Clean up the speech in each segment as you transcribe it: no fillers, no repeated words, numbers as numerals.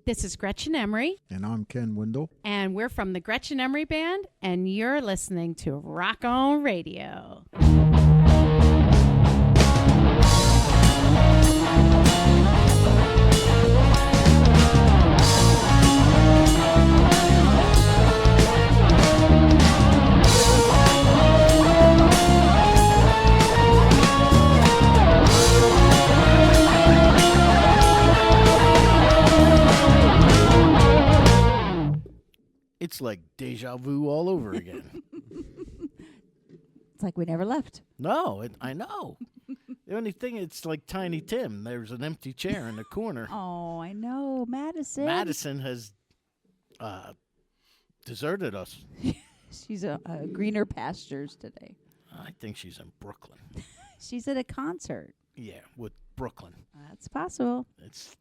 This is Gretchen Emery. And I'm Ken Wendell. And we're from the Gretchen Emery Band, and you're listening to Rock On Radio. It's like deja vu all over again. It's like we never left. No, I know. The only thing, it's like Tiny Tim. There's an empty chair in the corner. Oh, I know. Madison. Madison has deserted us. She's a greener pastures today. I think she's in Brooklyn. She's at a concert. Yeah, with Brooklyn. That's possible. It's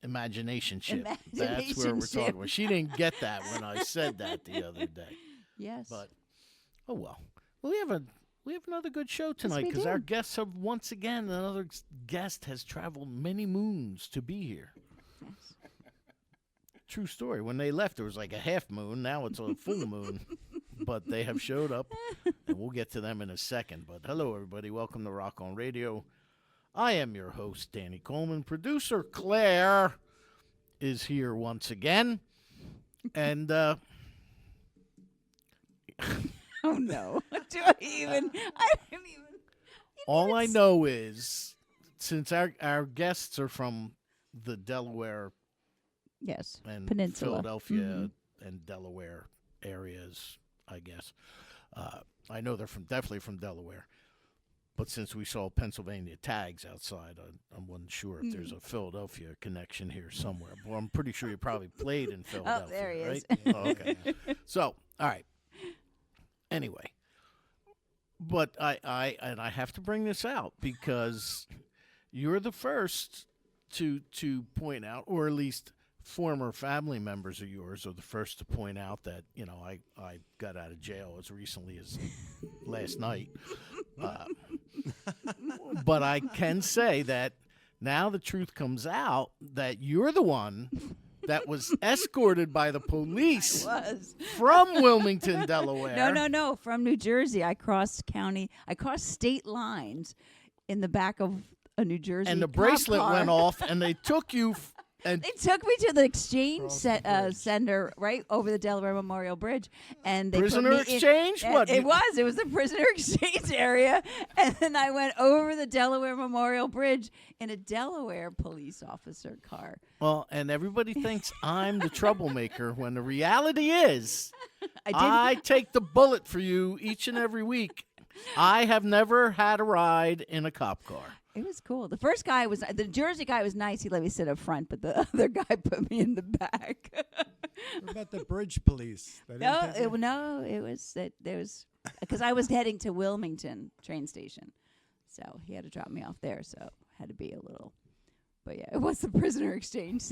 imagination ship. That's Imagination where we're ship. talking about. She didn't get that when I said that the other day. Yes. But oh well. Well, we have another good show tonight we because do. our guests have once again another guest has traveled many moons to be here. Yes. True story. When they left, it was like a half moon. Now it's a full moon. But they have showed up, and we'll get to them in a second. But hello, everybody. Welcome to Rock On Radio. I am your host, Danny Coleman. Producer Claire is here once again. And Oh, no. Do I even? I don't even. all I know is, since our guests are from the Delaware Yes. and Peninsula. Philadelphia and Delaware areas, I guess. I know they're definitely from Delaware. But since we saw Pennsylvania tags outside, I wasn't sure if there's a Philadelphia connection here somewhere. Well, I'm pretty sure you probably played in Philadelphia. there he right? is. Oh, okay. So, all right. Anyway, but I have to bring this out because you're the first to point out, or at least former family members of yours are the first to point out that, you know, I got out of jail as recently as last night. But I can say that now the truth comes out that you're the one that was escorted by the police Was. from Wilmington, Delaware. No. From New Jersey. I crossed state lines in the back of a New Jersey And the cop bracelet car. went off, and they took you. And They took me to the exchange Across the bridge. center right over the Delaware Memorial Bridge, and they prisoner put me exchange? In, What? It was the prisoner exchange area, and then I went over the Delaware Memorial Bridge in a Delaware police officer car. Well, and everybody thinks I'm the troublemaker when the reality is I I did. take the bullet for you each and every week. I have never had a ride in a cop car. It was cool. The first guy the Jersey guy was nice. He let me sit up front, but the other guy put me in the back. What about the bridge police? They didn't take you? It was that there was because I was heading to Wilmington train station, so he had to drop me off there. So had to be a little, but yeah, it was the prisoner exchange.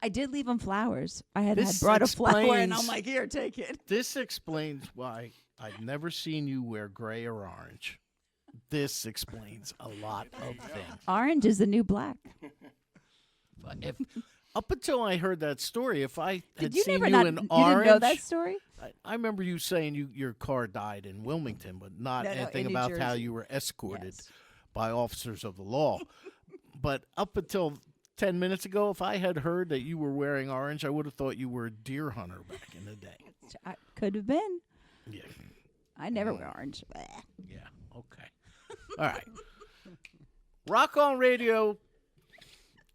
I did leave him flowers. I had brought a flower, and I'm explains- like, here, take it. This explains why I've never seen you wear gray or orange. This explains a lot of things. Orange is the new black. But up until I heard that story, if I had Did you seen never you not? in You orange, didn't know that story? I remember you saying your car died in Wilmington, but not No, anything in New about how Jersey. you were escorted Yes. by officers of the law. But up until 10 minutes ago, if I had heard that you were wearing orange, I would have thought you were a deer hunter back in the day. I could have been. Yeah. I never wear orange. Yeah. Okay. All right. Rock On Radio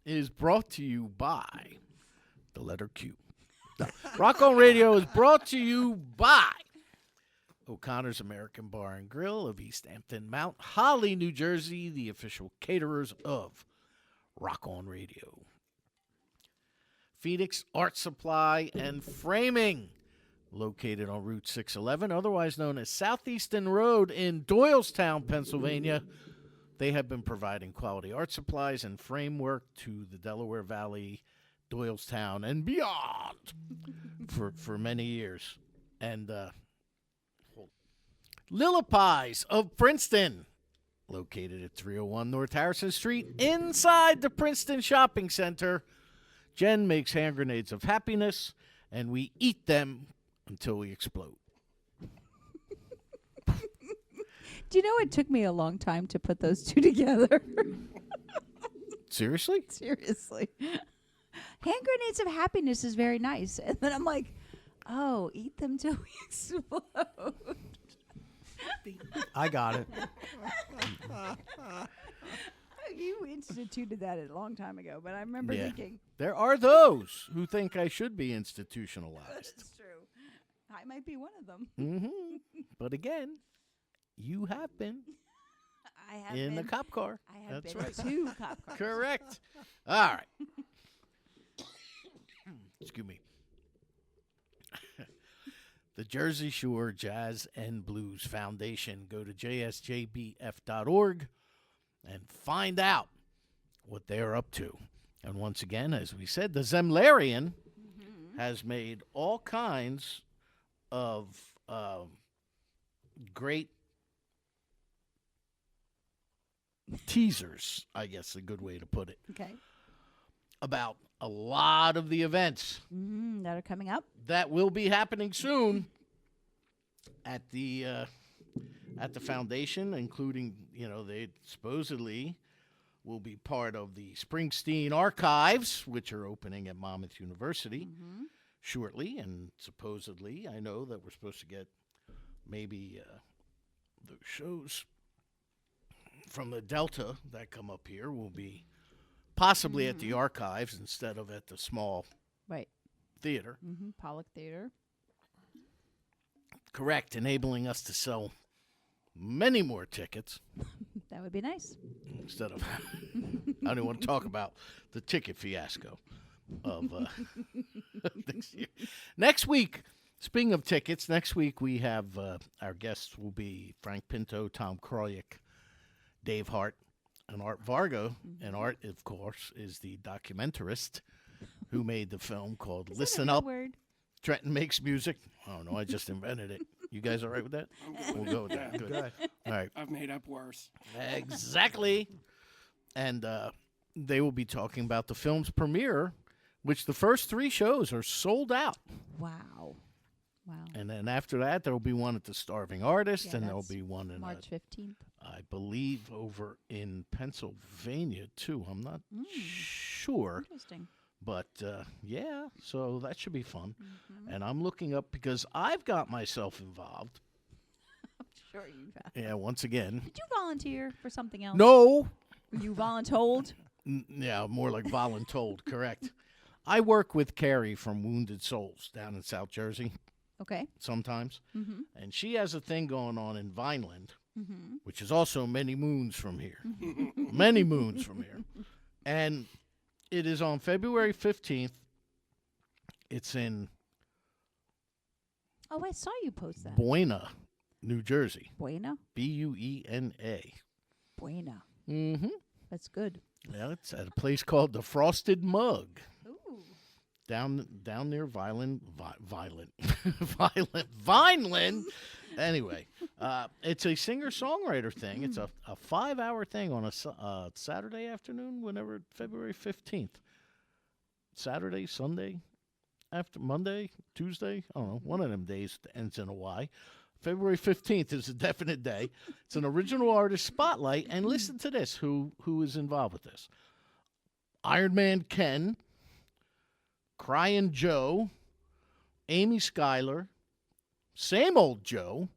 is brought to you by the letter Q. No. Rock On Radio is brought to you by O'Connor's American Bar and Grill of East Hampton, Mount Holly, New Jersey, the official caterers of Rock On Radio. Phoenix Art Supply and Framing, located on Route 611, otherwise known as Southeastern Road in Doylestown, Pennsylvania. They have been providing quality art supplies and framework to the Delaware Valley, Doylestown, and beyond for many years. And Lillipie's of Princeton, located at 301 North Harrison Street, inside the Princeton Shopping Center, Jen makes hand grenades of happiness, and we eat them until we explode. Do you know it took me a long time to put those two together? Seriously? Seriously. Hand grenades of happiness is very nice. And then I'm like, oh, eat them till we explode. I got it. You instituted that a long time ago, but I remember Yeah. thinking, There are those who think I should be institutionalized. it's true. I might be one of them. But again, you have been I have in been, the cop car. I have That's been right. two cop cars. Correct. All right. Excuse me. The Jersey Shore Jazz and Blues Foundation. Go to jsjbf.org and find out what they're up to. And once again, as we said, the Zemlarian has made all kinds of great teasers, I guess a good way to put it, Okay. about a lot of the events That are coming up. that will be happening soon at the foundation, including, they supposedly will be part of the Springsteen archives, which are opening at Monmouth University shortly, and supposedly I know that we're supposed to get maybe the shows from the Delta that come up here will be possibly at the archives instead of at the small Right. theater. Pollock Theater. Correct, enabling us to sell many more tickets That would be nice. instead of I don't want to talk about the ticket fiasco of this year. Next week, speaking of tickets, next week we have our guests will be Frank Pinto, Tom Kroyek, Dave Hart, and Art Vargo. And Art, of course, is the documentarist who made the film called Is Listen that a Up, good word? Trenton Makes Music. Oh, no, I just invented it. You guys all right with that? We'll go with that. Good. Good. All right. I've made up worse. Exactly. And they will be talking about the film's premiere, which the first 3 shows are sold out. Wow. And then after that, there will be one at the Starving Artist, Yeah, and there will that's be one in, March 15th. I believe, over in Pennsylvania, too. I'm not sure. Interesting. But, yeah, so that should be fun. And I'm looking up because I've got myself involved. Sure you have. Yeah, once again. Did you volunteer for something else? No. Were you voluntold? Yeah, more like voluntold, correct. I work with Carrie from Wounded Souls down in South Jersey Okay. sometimes. And she has a thing going on in Vineland, which is also many moons from here. Many moons from here. And it is on February 15th. It's in Oh, I saw you post that. Buena, New Jersey. Buena? Buena. Buena. Mm-hmm. That's good. Yeah, it's at a place called the Frosted Mug. Ooh. Down near Vineland. Anyway, it's a singer-songwriter thing. It's a 5-hour thing on a Saturday afternoon, whenever, February 15th. Saturday, Sunday, after Monday, Tuesday, I don't know, one of them days ends in a Y. February 15th is a definite day. It's an original artist spotlight, and listen to this, who is involved with this. Iron Man Ken, Cryin' Joe, Amy Schuyler, same old Joe.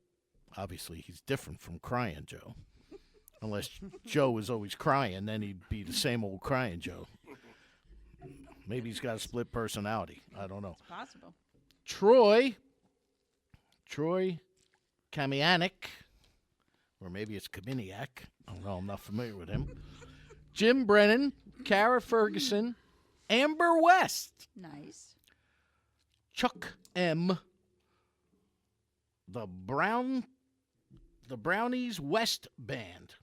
Obviously, he's different from Cryin' Joe. Unless Joe is always crying, then he'd be the same old Cryin' Joe. Maybe he's got a split personality. I don't know. Possible. Troy Kamianic, or maybe it's Kaminiak. I don't know. I'm not familiar with him. Jim Brennan, Kara Ferguson, Amber West, Nice. Chuck M, the Brownies West Band.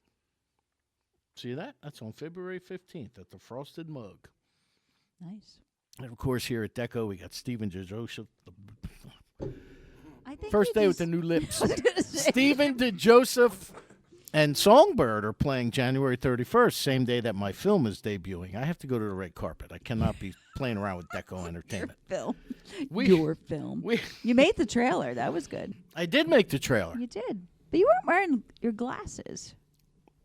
See that? That's on February 15th at the Frosted Mug. Nice. And of course, here at Deco, we got Stephen DeJoseph. I think First you day with just- the new lips. I was gonna say. Stephen DeJoseph and Songbird are playing January 31st, same day that my film is debuting. I have to go to the red carpet. I cannot be playing around with Deko Entertainment. Your film. You made the trailer. That was good. I did make the trailer. You did. But you weren't wearing your glasses.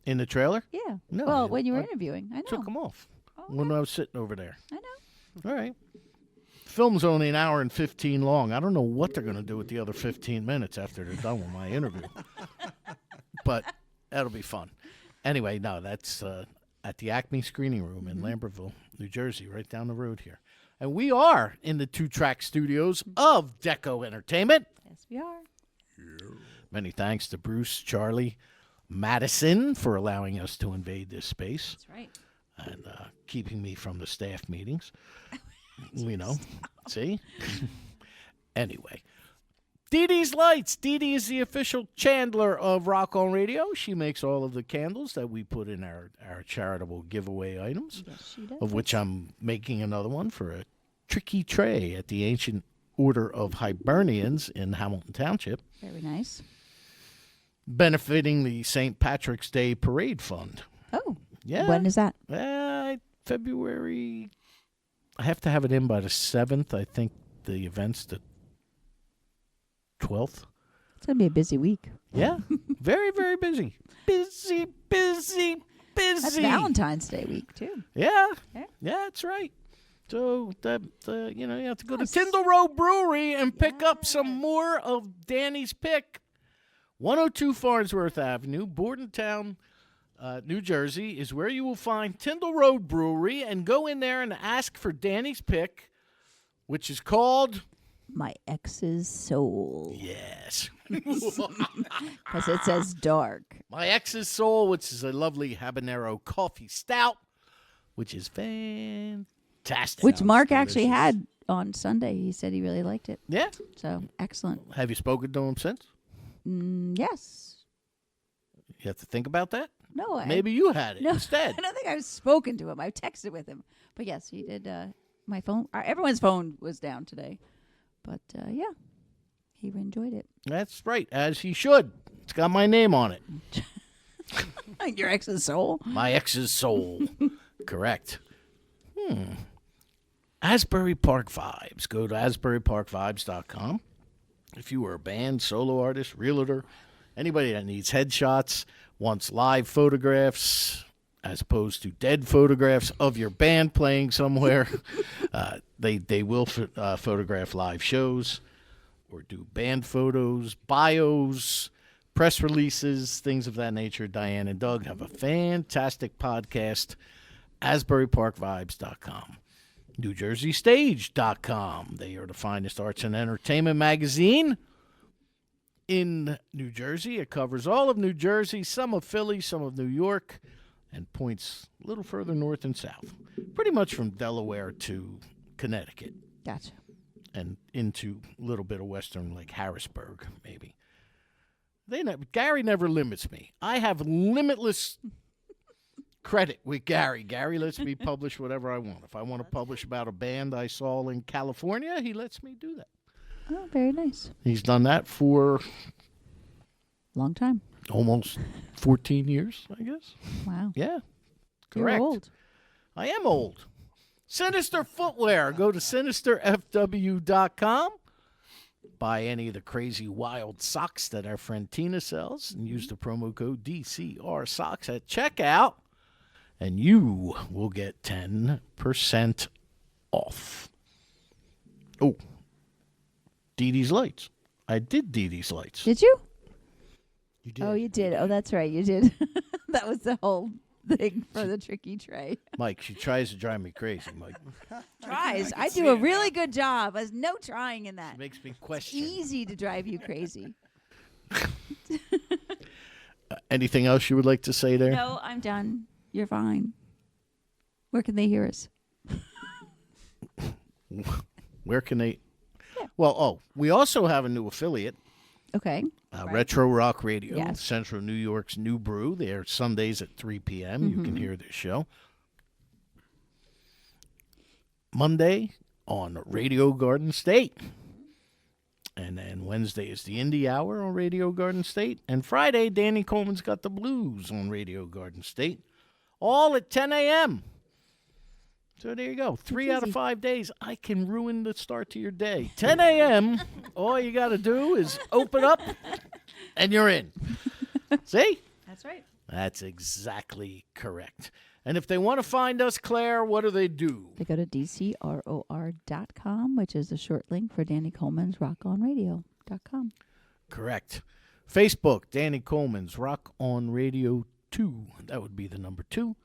In the trailer? Yeah. No. Well, when you were interviewing. I know. Took them off Oh, when I was sitting over there. I know. All right. Film's only an hour and 15 long. I don't know what they're going to do with the other 15 minutes after they're done with my interview. But that'll be fun. Anyway, no, that's at the Acme Screening Room in Lambertville, New Jersey, right down the road here. And we are in the 2-track studios of Deko Entertainment. Yes, we are. Many thanks to Bruce, Charlie, Madison for allowing us to invade this space. That's right. And keeping me from the staff meetings. You know, see? Anyway, Dee Dee's Lights. Dee Dee is the official chandler of Rock On Radio. She makes all of the candles that we put in our charitable giveaway items, Yes, she does. of which I'm making another one for a tricky tray at the Ancient Order of Hibernians in Hamilton Township, Very nice. benefiting the St. Patrick's Day Parade Fund. Oh. Yeah. When is that? February. I have to have it in by the 7th. I think the event's the 12th. It's going to be a busy week. Yeah. Very, very busy. Busy, busy, busy. That's Valentine's Day week, too. Yeah. Yeah. Yeah, that's right. So, you have to go Nice. to Tyndall Road Brewery and pick up some more of Danny's Pick. 102 Farnsworth Avenue, Bordentown, New Jersey, is where you will find Tyndall Road Brewery, and go in there and ask for Danny's Pick, which is called... My ex's soul. Yes. Because it says dark. My Ex's Soul, which is a lovely habanero coffee stout, which is fantastic. Which Mark delicious. actually had on Sunday. He said he really liked it. Yeah. So, excellent. Have you spoken to him since? Yes. You have to think about that? No, Maybe you had it no, instead. I don't think I've spoken to him. I've texted with him. But yes, he did. My phone, everyone's phone was down today. But yeah, he enjoyed it. That's right, as he should. It's got my name on it. Your ex's soul? My Ex's Soul. Correct. Asbury Park Vibes. Go to asburyparkvibes.com. If you are a band, solo artist, realtor, anybody that needs headshots, wants live photographs as opposed to dead photographs of your band playing somewhere, they will photograph live shows or do band photos, bios, press releases, things of that nature. Diane and Doug have a fantastic podcast, asburyparkvibes.com. NewJerseyStage.com. They are the finest arts and entertainment magazine in New Jersey. It covers all of New Jersey, some of Philly, some of New York, and points a little further north and south. Pretty much from Delaware to Connecticut Gotcha. and into a little bit of western, like Harrisburg, maybe. Gary never limits me. I have limitless credit with Gary. Gary lets me publish whatever I want. If I want to publish about a band I saw in California, he lets me do that. Oh, very nice. He's done that for Long time. almost 14 years, I guess. Wow. Yeah, correct. You're old. I am old. Sinister Footwear. Go to sinisterfw.com. Buy any of the crazy wild socks that our friend Tina sells and use the promo code DCR Socks at checkout, and you will get 10% off. Oh, Dee Dee's Lights. I did Dee Dee's Lights. Did you? You did. Oh, you did. Oh, that's right. You did. That was the whole thing for the tricky tray. Mike, she tries to drive me crazy, Mike. Tries. I do a really good job. There's no trying in that. She makes me question. Easy to drive you crazy. Anything else you would like to say there? No, I'm done. You're fine. Where can they hear us? Where can they? Well, we also have a new affiliate, Okay. Right. Retro Rock Radio, Yes. Central New York's New Brew. They are Sundays at 3 p.m. You can hear this show. Monday on Radio Garden State. And then Wednesday is the Indie Hour on Radio Garden State. And Friday, Danny Coleman's got the blues on Radio Garden State. All at 10 a.m. So there you go. 3 out of 5 days. I can ruin the start to your day. 10 a.m., all you got to do is open up, and you're in. See? That's right. That's exactly correct. And if they want to find us, Claire, what do they do? They go to dcror.com, which is a short link for Danny Coleman's rockonradio.com. Correct. Facebook, Danny Coleman's Rock On Radio 2. That would be the number 2.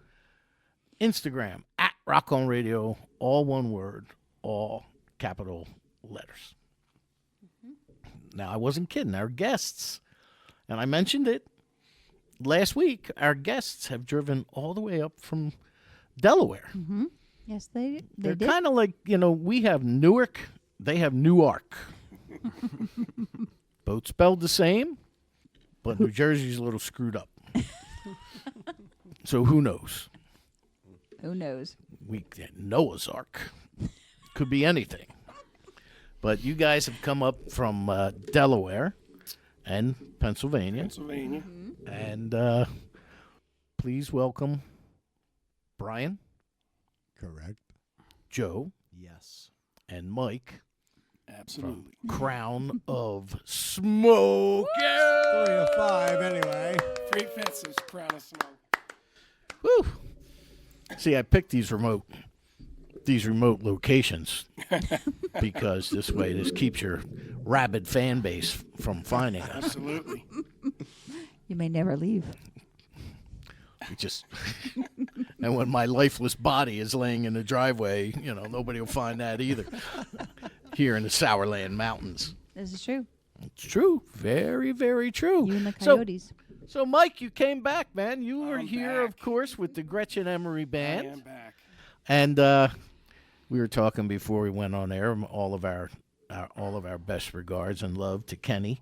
Instagram, at Rock On Radio, all one word, all capital letters. Now, I wasn't kidding. Our guests, and I mentioned it last week, our guests have driven all the way up from Delaware. Mm-hmm. Yes, they They're did. kind of like, we have Newark, they have Newark. Both spelled the same, but New Jersey's a little screwed up. So who knows? Who knows? Noah's Ark. Could be anything. But you guys have come up from Delaware and Pennsylvania. And please welcome Brian, Correct. Joe, Yes. and Mike Absolutely. from Crown of Smoke. 3 of 5 anyway. 3/5 is Crown of Smoke. Woo. See, I picked these remote locations because this way this keeps your rabid fan base from finding us. Absolutely. You may never leave. We just and when my lifeless body is laying in the driveway, nobody will find that either. Here in the Sourland Mountains. This is true. It's true. Very, very true. You and the Coyotes. So Mike, you came back, man. You were I'm here, back. of course, with the Gretchen Emery I Band. am back. And we were talking before we went on air. All of our best regards and love to Kenny.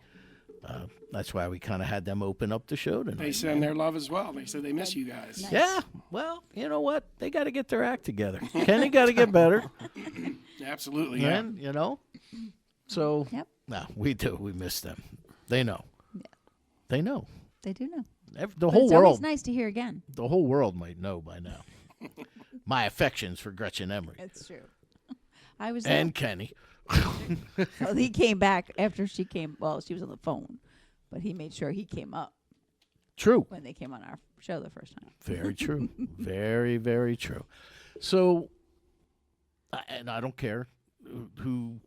That's why we kind of had them open up the show They tonight. send their love as well. They said they miss you guys. Nice. Yeah. Well, you know what? They got to get their act together. Kenny got to get better. Absolutely, yeah. And, So, Yep. no, we do. We miss them. They know. Yeah. They know. They do know. The But whole it's world. always nice to hear again. The whole world might know by now. My affections for Gretchen Emery It's true. I was and Kenny. well, he came back after she came. Well, she was on the phone, but he made sure he came up True. when they came on our show the first time. Very true. Very, very true. So, and I don't care who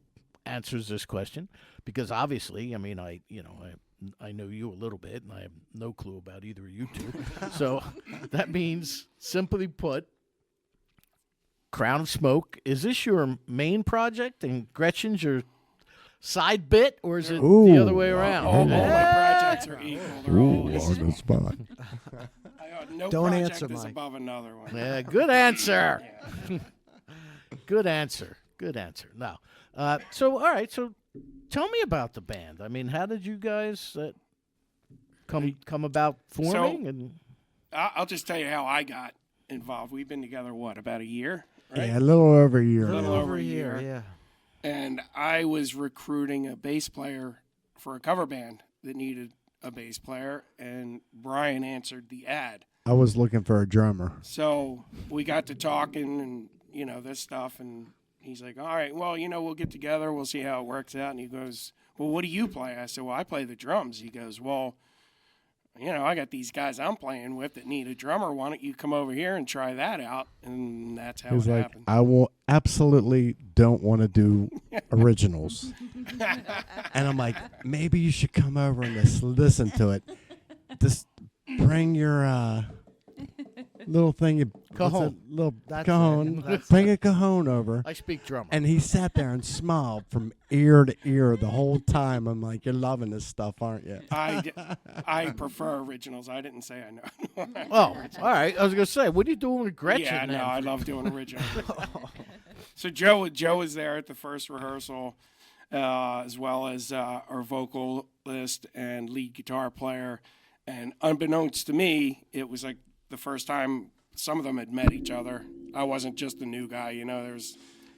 answers this question because obviously, I know you a little bit, and I have no clue about either of you two. So that means, simply put, Crown of Smoke. Is this your main project, and Gretchen's your side bit, or is it the other way around? All my projects are equal. They're all, on the spot. no Don't project answer, is Mike. above another one. Yeah, good answer. Yeah. Good answer. Now, so all right. So, tell me about the band. I mean, how did you guys come about forming? And I'll just tell you how I got involved. We've been together, about a year? Right? Yeah, a little over a year. A little now. over a year. Yeah. And I was recruiting a bass player for a cover band that needed a bass player, and Brian answered the ad. I was looking for a drummer. So we got to talking and, this stuff, and he's like, all right, well, we'll get together. We'll see how it works out. And he goes, well, what do you play? I said, well, I play the drums. He goes, well, I got these guys I'm playing with that need a drummer. Why don't you come over here and try that out? And that's how He was it like, happened. I will absolutely don't want to do originals. And I'm like, maybe you should come over and just listen to it. Just bring your little thing. what's Cajon. it? Little That's cajon. it. That's Bring a cajon over. I speak drummer. And he sat there and smiled from ear to ear the whole time. I'm like, you're loving this stuff, aren't you? I prefer originals. I didn't say I know. Oh, all right. I was gonna say, what are you doing with Gretchen? Yeah, then? no, I love doing originals. So Joe was there at the first rehearsal, as well as our vocalist and lead guitar player. And unbeknownst to me, it was like the first time some of them had met each other. I wasn't just the new guy,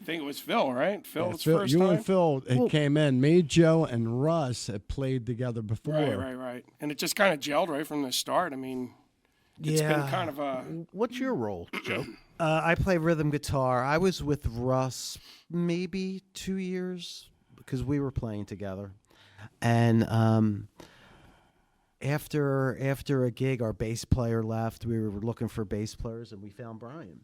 I think it was Phil, right? Yeah, Phil's first you time. and Phil came in. Me, Joe, and Russ had played together before. Right. And it just kind of gelled right from the start. I mean, it's been kind of a. What's your role, Joe? I play rhythm guitar. I was with Russ maybe 2 years because we were playing together. And after a gig, our bass player left. We were looking for bass players, and we found Brian.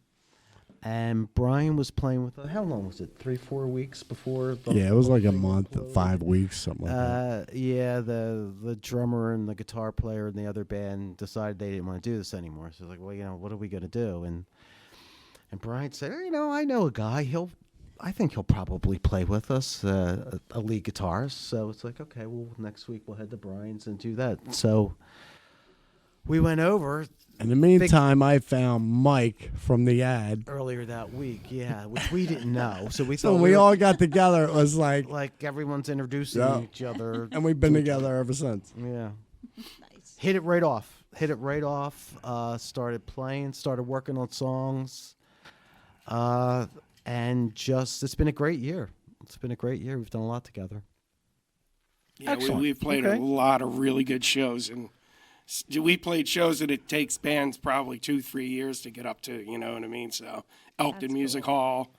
And Brian was playing with how long was it? 3-4 weeks before? Yeah, it was like a thing month, imploded? 5 weeks, something like that. Yeah, the drummer and the guitar player in the other band decided they didn't want to do this anymore. So like, well, what are we gonna do? And Brian said, I know a guy. I think he'll probably play with us, a lead guitarist. So it's like, okay, well, next week we'll head to Brian's and do that. So we went over In the meantime, I found Mike from the ad. earlier that week, yeah, which we didn't know. So we So thought when we were- all got together, it was like, everyone's introducing Yeah. each other. and we've been together ever since. Yeah. Nice. Hit it right off. Started playing, started working on songs. And it's been a great year. We've done a lot together. Yeah, Excellent. we've played Okay. a lot of really good shows, and we played shows that it takes bands probably 2-3 years to get up to. You know what I mean? So Elkton That's Music cool. Hall,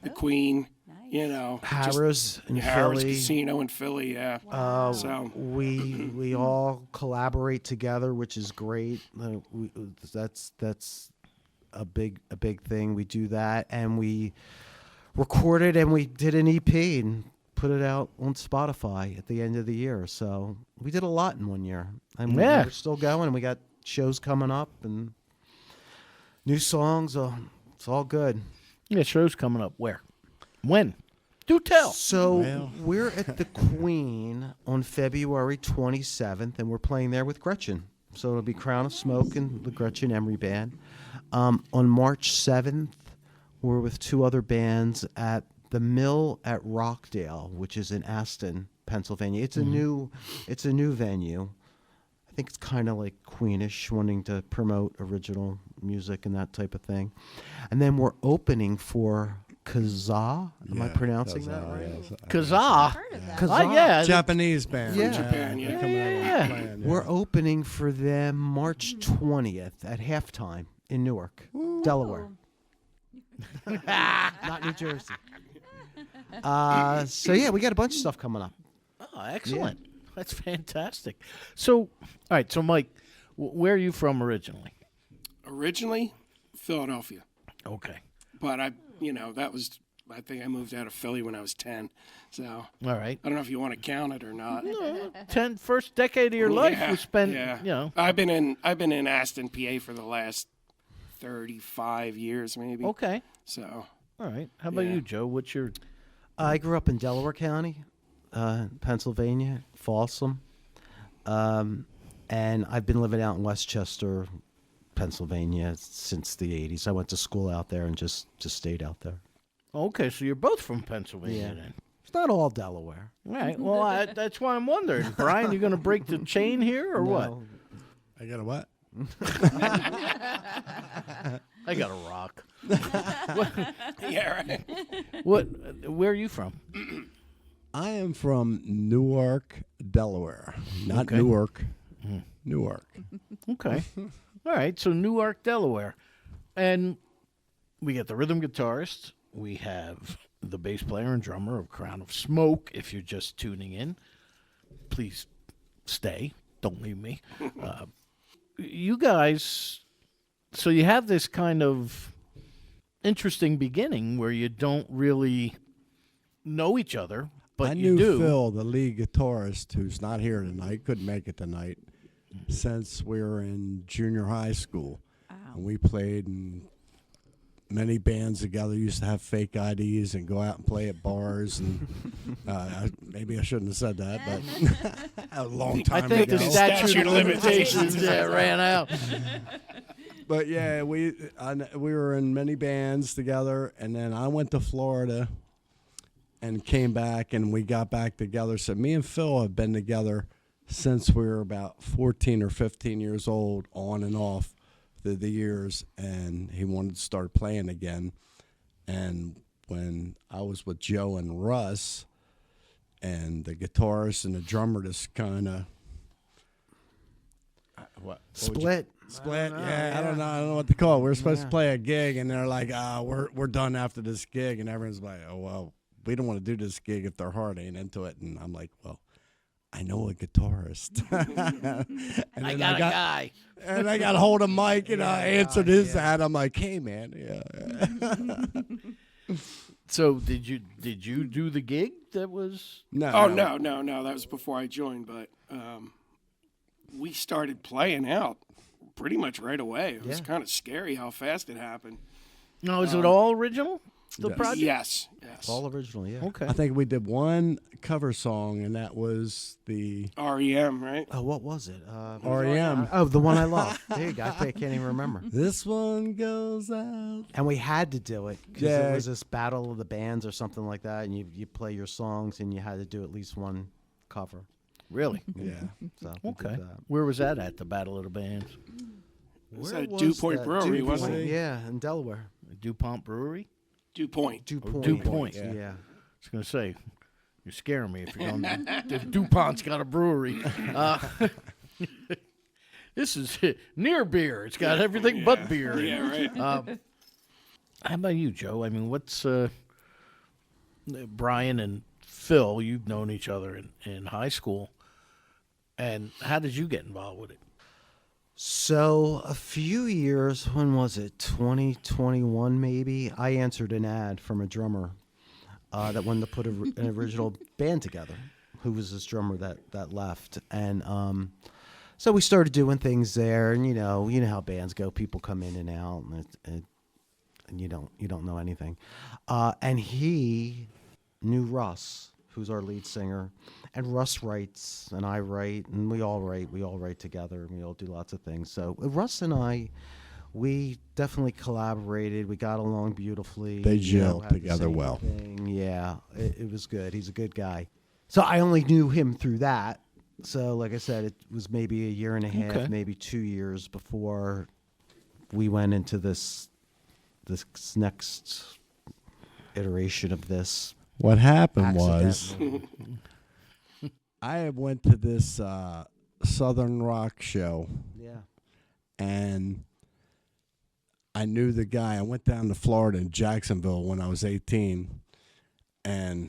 the Queen. Nice. You know, Harrah's in Harrah's Philly. Casino in Philly. Yeah. Uh, So we all collaborate together, which is great. That's a big thing. We do that, and we recorded and we did an EP and put it out on Spotify at the end of the year. So we did a lot in 1 year, and Yeah. we're still going. We got shows coming up and new songs. It's all good. Yeah, show's coming up. Where? When? Do tell. So Well. we're at the Queen on February 27th, and we're playing there with Gretchen. So it'll be Crown of Smoke and the Gretchen Emery Band. On March 7th, we're with 2 other bands at the Mill at Rockdale, which is in Aston, Pennsylvania. It's a new venue. I think it's kind of like Queenish, wanting to promote original music and that type of thing. And then we're opening for Kazaa. Am I Yeah, pronouncing that's that how it right? is. Kazaa. Heard of that. Kazaa. Yeah. Japanese band. Yeah. Japan, yeah. they're coming over and Yeah. playing, We're opening for them March 20th at halftime in Newark, Delaware. Not New Jersey. So yeah, we got a bunch of stuff coming up. Oh, excellent. That's fantastic. So, all right. So, Mike, where are you from originally? originally, Philadelphia. Okay. But I think I moved out of Philly when I was 10. So All right. I don't know if you want to count it or not. First decade of your life Yeah, was spent, yeah. you know. I've been in Aston, PA for the last 35 years, maybe. Okay. So All right. How about Yeah. you, Joe? What's your I grew up in Delaware County, Pennsylvania, Folsom, and I've been living out in Westchester, Pennsylvania since the 80s. I went to school out there and just stayed out there. Okay, so you're both from Pennsylvania Yeah. then. It's not all Delaware. All right. Well, that's why I'm wondering. Brian, you going to break the chain here or what? No. I got a what? I got a rock. yeah, right. Where are you from? I am from Newark, Delaware. Not Okay. Newark. Newark. Okay. All right. So Newark, Delaware. And we got the rhythm guitarist. We have the bass player and drummer of Crown of Smoke. If you're just tuning in, please stay. Don't leave me. You guys, so you have this kind of interesting beginning where you don't really know each other, but I you knew do. Phil, the lead guitarist, who's not here tonight, couldn't make it tonight, since we were in junior high school. And we played in many bands together. Used to have fake IDs and go out and play at bars. And maybe I shouldn't have said that, but a long time I think ago. the statute of limitations ran out. But yeah, we were in many bands together, and then I went to Florida and came back, and we got back together. So me and Phil have been together since we were about 14 or 15 years old, on and off the years, and he wanted to start playing again. And when I was with Joe and Russ, and the guitarist and the drummer just kind of Split. split. know, Yeah, I don't yeah. know what to call it. We're supposed Yeah. to play a gig, and they're like, we're done after this gig, and everyone's like, oh well, we don't want to do this gig if their heart ain't into it. And I'm like, well, I know a guitarist. And I then got a guy. and I got hold of Mike, and I answered his yeah. ad. I'm like, hey man, yeah. So did you do the gig that was? No. Oh no. That was before I joined, but we started playing out pretty much right away. It was Yeah. kind of scary how fast it happened. No, is it all original? The Yes. project. Yes. All original, yeah. Okay. I think we did one cover song, and that was the REM, right? Oh, what was it? REM. Oh, the one I love. There you go. I can't even remember. This one goes out. And we had to do it because Yeah. it was this battle of the bands or something like that, and you play your songs, and you had to do at least one cover. Really? Yeah. So we did Okay. that. Where was that at? The Battle of the Bands, Was Where that was Dew Point that? Brewery, Dew wasn't Point, it? Yeah, in Delaware. DuPont Brewery. Dew Point. Dew Point. Dew Point. Yeah. I was gonna say, you're scaring me if you're going. If DuPont's got a brewery. This is near beer. It's got everything but beer. in it. Yeah, right. How about you, Joe? I mean, what's Brian and Phil? You've known each other in high school, and how did you get involved with it? So a few years, when was it? 2021 maybe. I answered an ad from a drummer that wanted to put an original band together. Who was this drummer that left? And so we started doing things there. And you know how bands go. People come in and out, and you don't know anything. And he knew Russ, who's our lead singer. And Russ writes, and I write, and we all write together, and we all do lots of things. So Russ and I, we definitely collaborated. We got along beautifully. They you know, gelled had the together same well. thing. Yeah, it was good. He's a good guy. So I only knew him through that. So like I said, it was maybe a year and a half, Okay. maybe 2 years before we went into this next iteration of this. What happened was accidentally. I went to this Southern Rock show, Yeah. and I knew the guy. I went down to Florida in Jacksonville when I was 18, and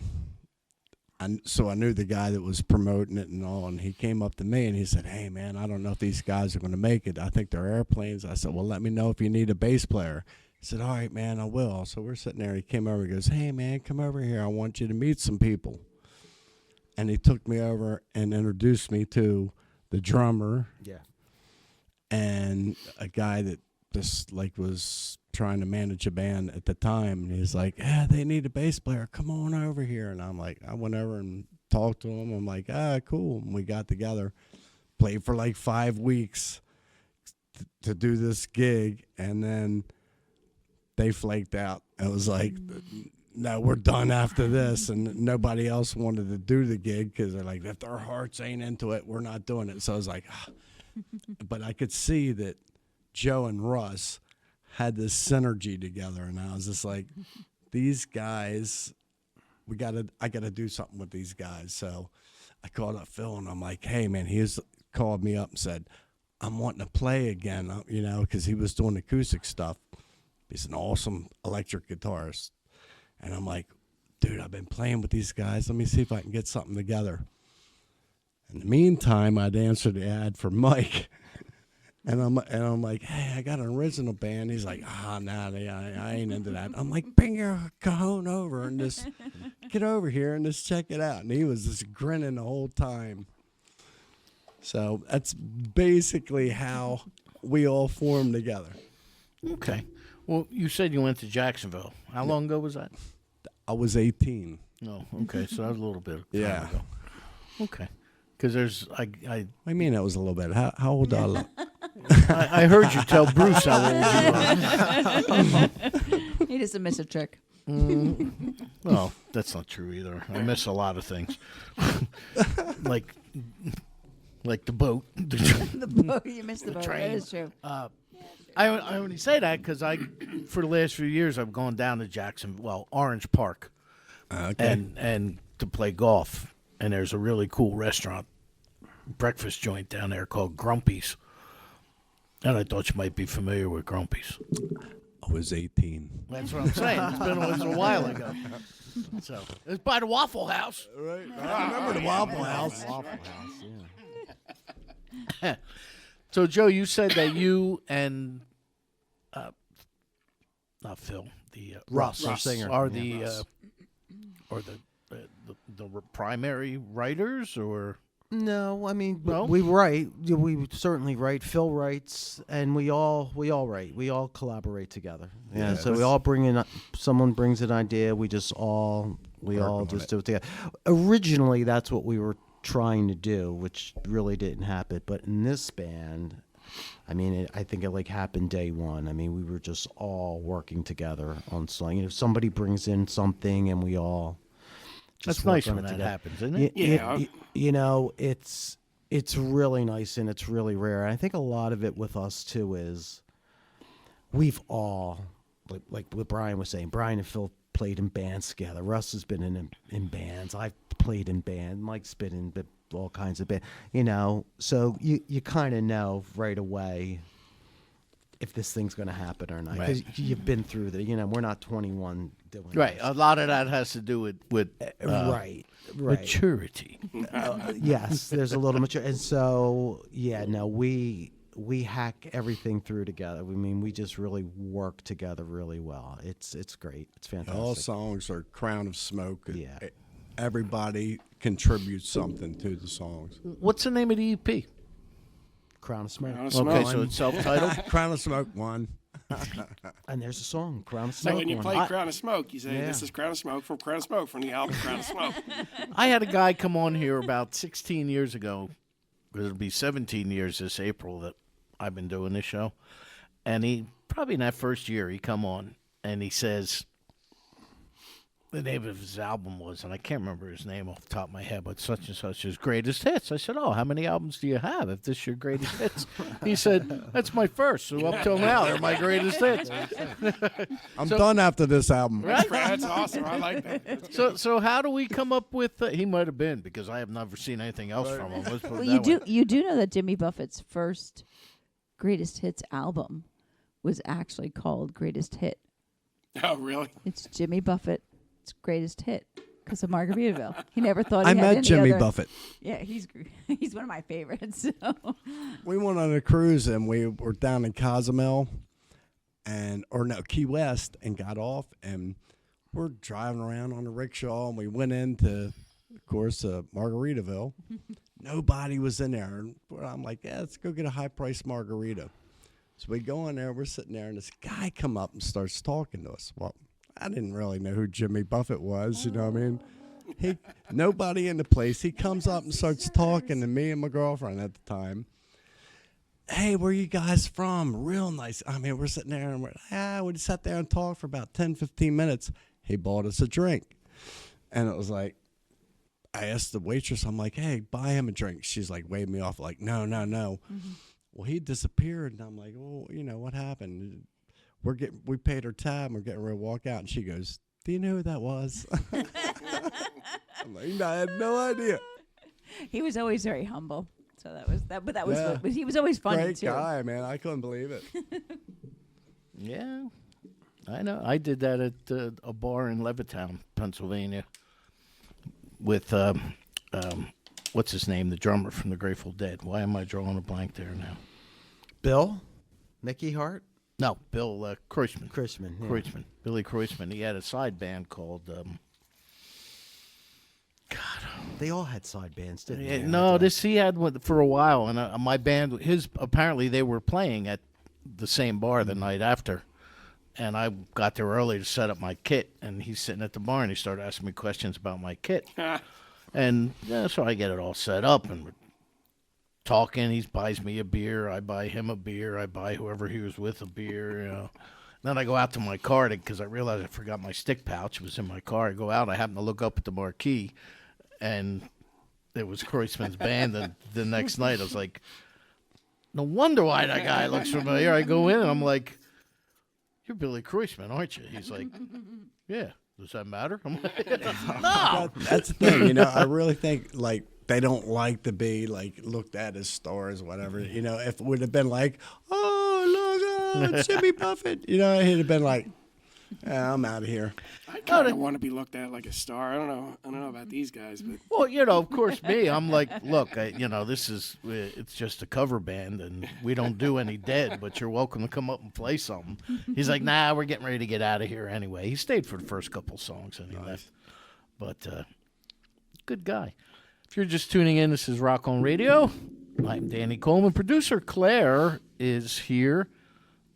so I knew the guy that was promoting it and all, and he came up to me and he said, hey, man, I don't know if these guys are going to make it. I think they're airplanes. I said, well, let me know if you need a bass player. He said, all right, man, I will. So we're sitting there. He came over. He goes, hey, man, come over here. I want you to meet some people. And he took me over and introduced me to the drummer Yeah. and a guy that just like was trying to manage a band at the time. And he's like, yeah, they need a bass player. Come on over here. And I'm like, I went over and talked to him. I'm like, cool. And we got together, played for like 5 weeks to do this gig. And then they flaked out. It was like, no, we're done after this. And nobody else wanted to do the gig because they're like, if their hearts ain't into it, we're not doing it. So I was like, but I could see that Joe and Russ had this synergy together. And I was just like, these guys, I got to do something with these guys. So I called up Phil and I'm like, hey, man, he called me up and said, I'm wanting to play again, because he was doing acoustic stuff. He's an awesome electric guitarist. And I'm like, dude, I've been playing with these guys. Let me see if I can get something together. In the meantime, I'd answered the ad for Mike. And I'm like, hey, I got an original band. He's like, nah, I ain't into that. I'm like, bring your cajon over and just get over here and just check it out. And he was just grinning the whole time. So that's basically how we all formed together. Okay. Well, you said you went to Jacksonville. How long ago was that? I was 18. No. Okay, so that was a little bit of time Yeah. ago. Okay. Because there's What do you mean that was a little bit? How old do I look? I heard you tell Bruce how old you are. He doesn't miss a trick. Well, that's not true either. I miss a lot of things, like the boat. The boat, you missed the boat. That train. is true. I only say that because for the last few years, I've gone down to Orange Park, and to play golf. And there's a really cool restaurant, breakfast joint down there called Grumpy's. And I thought you might be familiar with Grumpy's. I was 18. That's what I'm saying. It was a while ago. So it's by the Waffle House. Right. I remember the Waffle House. Waffle House, yeah. So Joe, you said that you and not Phil, the Russ, Russ singer. are Yeah. the primary writers, or No, I mean No? we write. We certainly write. Phil writes, and we all write. We all collaborate together. Yeah, so we all bring in. Someone brings an idea. We all just do it together. Originally, that's what we were trying to do, which really didn't happen. But in this band, I mean, I think it happened day one. I mean, we were just all working together on something. If somebody brings in something, and we all. that's work nice on when it that together. happens, isn't it? Yeah. It's really nice and it's really rare. I think a lot of it with us too is we've all like what Brian was saying. Brian and Phil played in bands together. Russ has been in bands. I've played in band. Mike's been in all kinds of bands. So you kind of know right away if this thing's going to happen or not, because you've been through the. We're not 21 doing Right. this. A lot of that has to do with Right. maturity. Yes, there's a little mature, and so we hack everything through together. I mean, we just really work together really well. It's great. It's fantastic. All songs are Crown of Smoke. Yeah. Everybody contributes something to the songs. What's the name of the EP? Crown of Smoke. Crown of Okay, Smoke. so it's self-titled. Crown of Smoke 1. And there's a song, Crown of So Smoke. when you one. play Crown of Smoke, you say, Yeah. "This is Crown of Smoke from the album Crown of Smoke." I had a guy come on here about 16 years ago. It'll be 17 years this April that I've been doing this show. And he, probably in that first year, he come on and he says, the name of his album was, and I can't remember his name off the top of my head, but such and such as Greatest Hits. I said, "Oh, how many albums do you have if this is your greatest hits?" He said, "That's my first. So up till now, they're my greatest hits." I'm done after this album. That's awesome. I like that. That's good. So how do we come up with? He might have been, because I have never seen anything else from him. Let's put it Well, that way. you do know that Jimmy Buffett's first greatest hits album was actually called Greatest Hit. Oh, really? It's Jimmy Buffett's greatest hit because of Margaritaville. He never thought he I had met any Jimmy other- Buffett. Yeah, he's one of my favorites. So. We went on a cruise and we were down in Cozumel Key West, and got off, and we're driving around on a rickshaw, and we went into, of course, Margaritaville. Nobody was in there. And I'm like, yeah, let's go get a high-priced margarita. So we go in there, we're sitting there, and this guy come up and starts talking to us. Well, I didn't really know who Jimmy Buffett was, you know what I mean? Nobody in the place. He comes up and starts talking to me and my girlfriend at the time. Hey, where you guys from? Real nice. I mean, we're sitting there and we just sat there and talked for about 10, 15 minutes. He bought us a drink. And it was like, I asked the waitress, I'm like, hey, buy him a drink. She's like, waved me off like, no. Mm-hmm. Well, he disappeared. And I'm like, well, what happened? We paid her tab and we're getting ready to walk out. And she goes, do you know who that was? I'm like, no, I had no idea. He was always very humble. So that was that, but that was Yeah. but he was always funny Great too. guy, man. I couldn't believe it. Yeah, I know. I did that at a bar in Levittown, Pennsylvania, with what's his name, the drummer from the Grateful Dead. Why am I drawing a blank there now? Bill, Mickey Hart, No, Bill Kreuzman. Chrisman. Yeah. Kreuzman, Billy Kreuzman. He had a side band called. They all had side bands, didn't they? No, he had one for a while, and my band, apparently they were playing at the same bar the night after, and I got there early to set up my kit, and he's sitting at the bar, and he started asking me questions about my kit, and so I get it all set up, and we're talking. He buys me a beer, I buy him a beer, I buy whoever he was with a beer, Then I go out to my car because I realized I forgot my stick pouch. It was in my car. I go out, I happen to look up at the marquee, and it was Kreuzman's band. And the next night, I was like, no wonder why that guy looks familiar. I go in and I'm like, you're Billy Kreuzman, aren't you? He's like, yeah. Does that matter? I'm like, no. That's the thing, you know. I really think like they don't like to be like looked at as stars, or whatever. You know, if it would have been like, oh look, it's Jimmy Buffett, you know, he'd have been like, yeah, I'm out of here. I kind of want to be looked at like a star. I don't know about these guys, but Well, you know, of course, me, I'm like, look, you know, this is, it's just a cover band, and we don't do any dead, but you're welcome to come up and play something. He's like, nah, we're getting ready to get out of here anyway. He stayed for the first couple songs, and he left. But good guy. If you're just tuning in, this is Rock on Radio. I'm Danny Coleman. Producer Claire is here.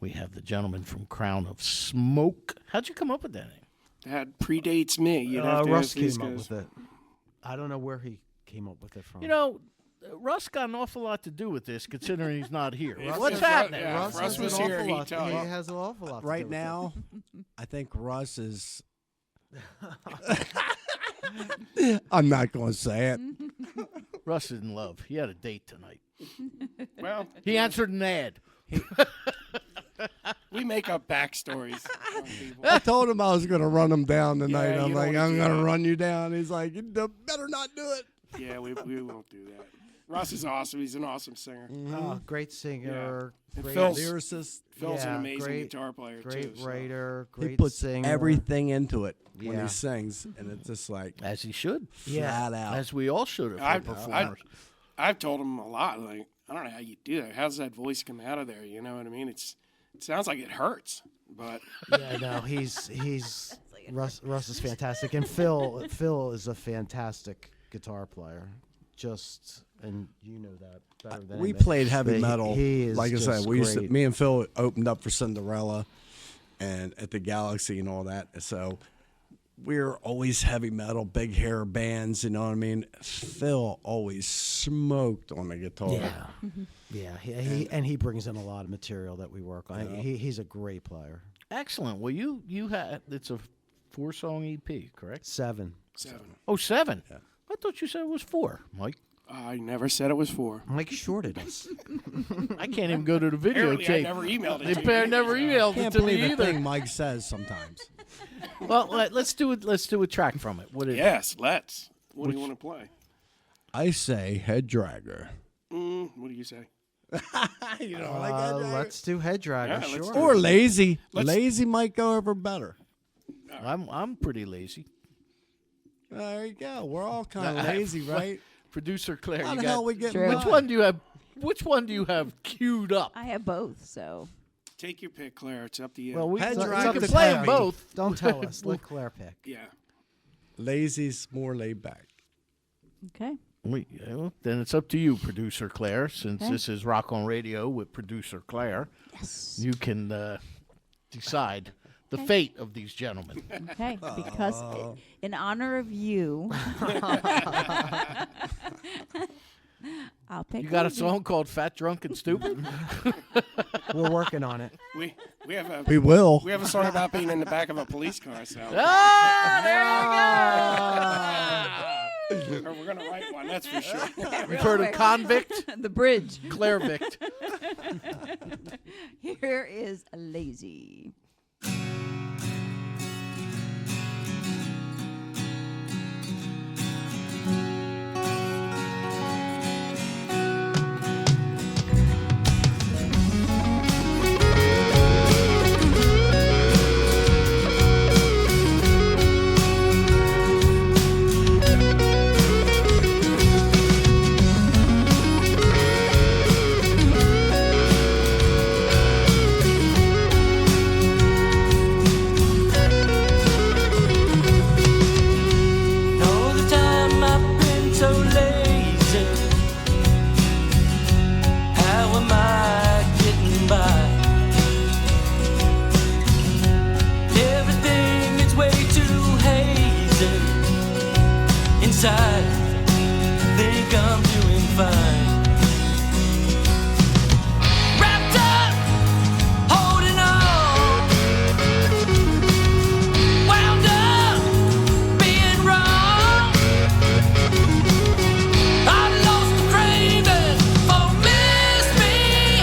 We have the gentleman from Crown of Smoke. How'd you come up with that name? that predates me. You'd have to Russ ask these came up guys. with it. I don't know where he came up with it from. You know, Russ got an awful lot to do with this, considering he's not here. Russ What's is- happening? yeah, Russ, Russ has was an here, awful he'd lot- tell he you. has an awful lot to Right do with it. now, I think Russ is. I'm not going to say it. Russ is in love. He had a date tonight. Well, He answered an ad. we make up backstories on people. I told him I was going to run him down tonight. Yeah, I'm you like, don't wanna I'm do going to that. run you down. He's like, you better not do it. Yeah, we won't do that. Russ is awesome. He's an awesome singer. Oh, great singer. And Great Phil's- Lyricist. Phil's an Yeah, amazing great- guitar player Great too. so. writer. He Great puts singer. everything into it when Yeah. he sings, and it's just like As he should. flat out. As we all should have I- for performers. I've told him a lot. Like, I don't know how you do that. How does that voice come out of there? You know what I mean? It sounds like it hurts, but Yeah, no, he's Russ is fantastic, and Phil is a fantastic guitar player. And you know that better than We anybody. played heavy But metal. He is like I said, just we used to, great. me and Phil opened up for Cinderella and at the Galaxy and all that. So we're always heavy metal, big hair bands, you know what I mean? Phil always smoked on the guitar. Yeah, yeah. He brings in a lot of material that we work on. Yeah. He's a great player. Excellent. Well, you had, it's a 4-song EP, correct? 7. 7. Oh, 7. I thought you said it was 4, Mike. I never said it was 4. Mike shorted us. I can't even go to the video Apparently, I tape. never emailed it The to you. pair never emailed it Can't to believe me the either. thing Mike says sometimes. Well, let's do it. Let's do a track from it. What is? Yes, let's. What do you want to play? I say head dragger. What do you say? You know, like head dragger. Let's do Head Dragger, Yeah, let's sure. do Or lazy. Let's- Lazy might go over better. I'm pretty lazy. There you go. We're all kind of lazy, right? Producer Claire, How you the hell got we get True. by? which one do you have? Which one do you have queued up? I have both, so Take your pick, Claire. It's up to you. Well, we Head we dragger can to play them Claire. both. Don't tell us. Let Claire pick. yeah. Lazy's more laid back. okay. Then it's up to you, Producer Claire. Since Okay. this is Rock on Radio with Producer Claire, Yes. you can decide the fate of these gentlemen. Okay, because in honor of you, I'll pick. You got a Lazy. song called "Fat, Drunk, and Stupid"? We're working on it. We have a We will. we have a song about being in the back of a police car. So or we're gonna write one. That's for sure. We've heard of Convict, The bridge. Claire Vict. Here is Lazy. All the time I've been so lazy. How am I getting by? Everything is way too hazy. Inside, think I'm doing fine. Wrapped up, holding on, wound up, being wrong. I've lost the craving for misbehaving.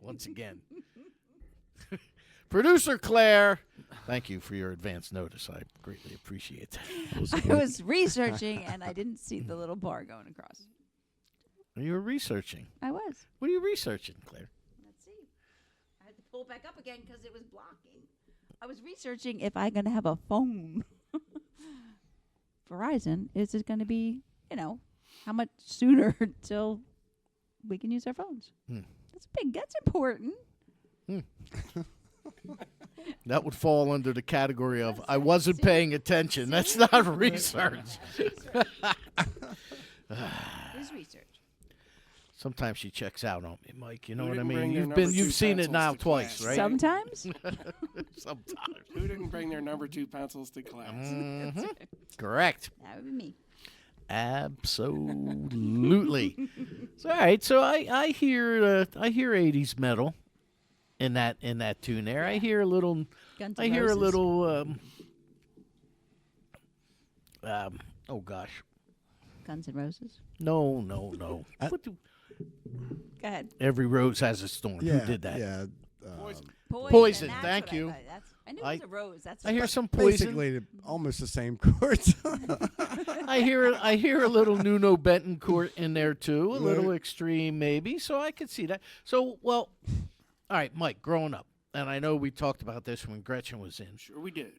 once again. Producer Claire, thank you for your advance notice. I greatly appreciate that. I was researching and I didn't see the little bar going across. You were researching. I was. What are you researching, Claire? Let's see. I had to pull back up again because it was blocking. I was researching if I'm going to have a phone. Verizon, is it going to be, how much sooner till we can use our phones? That's important. That would fall under the category of I wasn't paying attention. That's not research. It's research. Sometimes she checks out on me, Mike. You know Who what I didn't bring mean? their number You've two seen it pencils now to twice, class? right? Sometimes. Sometimes. Who didn't bring their number 2 pencils to class? Correct. That would be me. Absolutely. So, all right. So I hear 80s metal in that tune there. I hear a little. Guns I N' hear a Roses. little. Oh gosh. Guns N' Roses. No. What Go ahead. Every rose has its thorn. Yeah, Who did that? Yeah. Poison, that's thank what I you. thought. I knew it was a rose. That's I hear what- some poison. Basically, almost the same chords. I hear a little Nuno Betancourt in there too, a little extreme maybe. So I could see that. So all right, Mike. Growing up, and I know we talked about this when Gretchen was in. Sure, we did.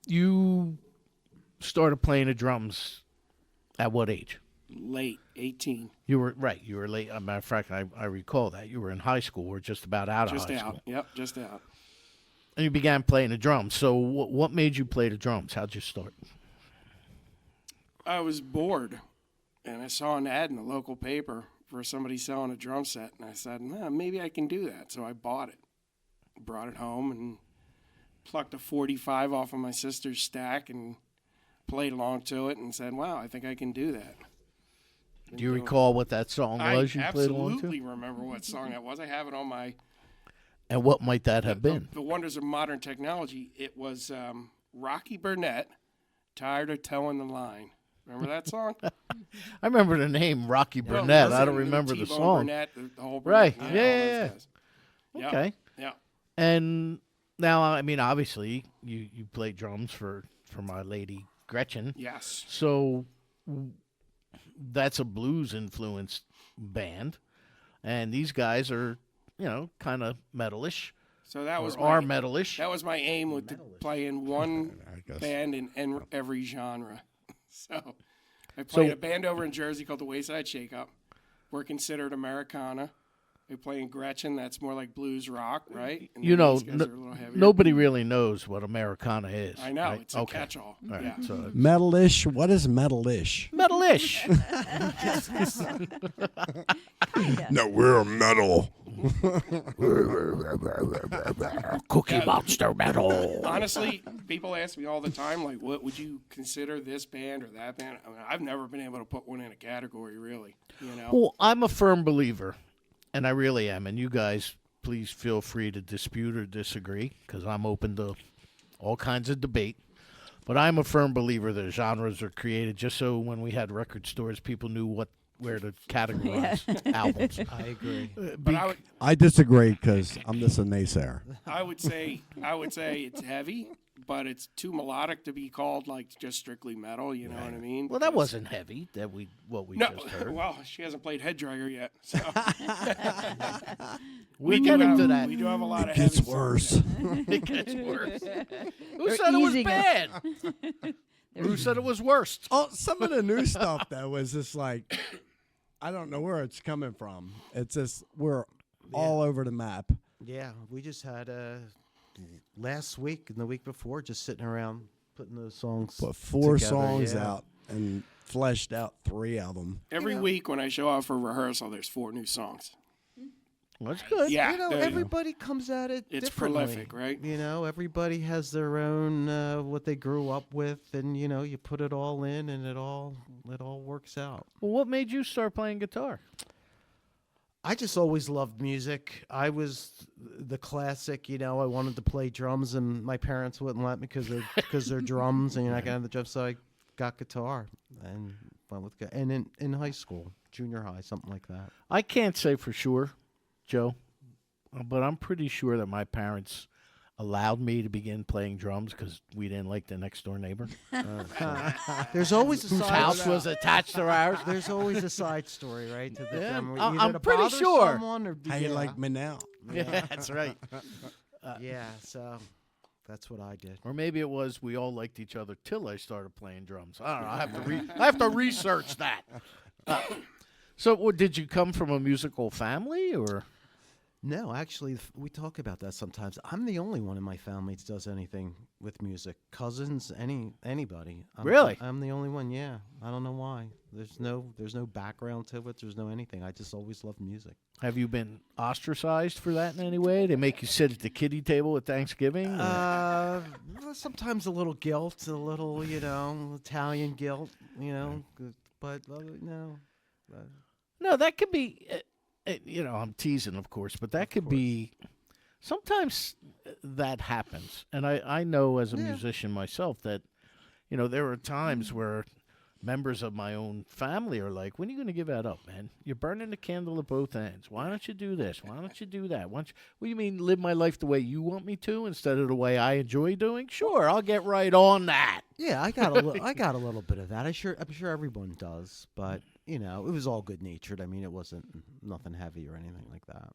You started playing the drums at what age? Late, 18. You were right. You were late. As a matter of fact, I recall that you were in high school or just about out Just of high out. school, Yep, just out. and you began playing the drums. So what made you play the drums? How'd you start? I was bored, and I saw an ad in the local paper for somebody selling a drum set, and I said, maybe I can do that. So I bought it, brought it home, and plucked a 45 off of my sister's stack and played along to it and said, wow, I think I can do that. Do you recall what that song was you I played along absolutely to? remember what song that was. I have it on my And what might that have been? The Wonders of Modern Technology. It was Rocky Burnett, Tired of Towing the Line. Remember that song? I remember the name Rocky Well, Burnett. I listen, don't remember the T-Bone song. Burnett, the whole Right. Burnett, Yeah, all yeah, those yeah. guys. Yep. Okay. Yeah. And now, I mean, obviously, you play drums for my lady Gretchen. Yes. So that's a blues influenced band, and these guys are, kind of metalish. So that was are my metalish. that was my aim with to play in one I guess. band in every genre. So I played So- a band over in Jersey called the Wayside Shakeup. We're considered Americana. We play in Gretchen. That's more like blues rock, right? And then these guys are a little heavier. Nobody really knows what Americana is. I know right? it's a Okay. catch-all. All right, Yeah. so Metalish. What is metalish? metalish. Kinda. No, we're metal. Cookie Monster metal. Honestly, people ask me all the time, like, what would you consider this band or that band? I mean, I've never been able to put one in a category, really. Well, I'm a firm believer, and I really am. And you guys, please feel free to dispute or disagree, because I'm open to all kinds of debate. But I'm a firm believer that genres are created just so when we had record stores, people knew where to categorize albums. I agree. But I disagree because I'm just a naysayer. I would say it's heavy, but it's too melodic to be called like just strictly metal. You know what I mean? Well, that Because- wasn't heavy. What we No, just heard. well, she hasn't played Head Dragger yet, so We do get have- into that. We do have a lot of Gets heavy worse. songs. It gets worse. Who They're said it was easing it. bad? Who said it was worst? Oh, some of the new stuff though was just like, I don't know where it's coming from. It's just we're all over the map. Yeah, we just had last week and the week before just sitting around putting those songs. Put 4 together, songs yeah. out and fleshed out 3 of them. Every week when I show up for rehearsal, there's 4 new songs. That's good. Yeah, You know, there- everybody comes at it It's differently. prolific, right? You know, everybody has their own what they grew up with, and you put it all in, and it all works out. Well, what made you start playing guitar? I just always loved music. I was the classic, I wanted to play drums, and my parents wouldn't let me because they're drums, and you're not gonna have the drums. So I got guitar, and fun with and in high school, junior high, something like that. I can't say for sure, Joe, but I'm pretty sure that my parents allowed me to begin playing drums because we didn't like the next door neighbor. There's always a Whose side house was attached to ours. There's always a side story, right? To the Yeah, drum, I'm either to pretty bother sure. someone or How you like me now? Yeah, that's right. Yeah, so that's what I did. Or maybe it was we all liked each other till I started playing drums. I don't know. I have to research that. So, did you come from a musical family, or? No, actually, we talk about that sometimes. I'm the only one in my family that does anything with music. Cousins, anybody. Really? I'm the only one. Yeah, I don't know why. There's no background to it. There's no anything. I just always loved music. Have you been ostracized for that in any way? They make you sit at the kiddie table at Thanksgiving? Sometimes a little guilt, a little Italian guilt, but no. No, that could be. I'm teasing, of course, but that could be. Sometimes that happens, and I know as a musician myself that, there are times where members of my own family are like, "When are you going to give that up, man? You're burning the candle at both ends. Why don't you do this? Why don't you do that? What do you mean live my life the way you want me to instead of the way I enjoy doing? Sure, I'll get right on that." Yeah, I got a little bit of that. I'm sure everyone does, but it was all good natured. I mean, it wasn't nothing heavy or anything like that.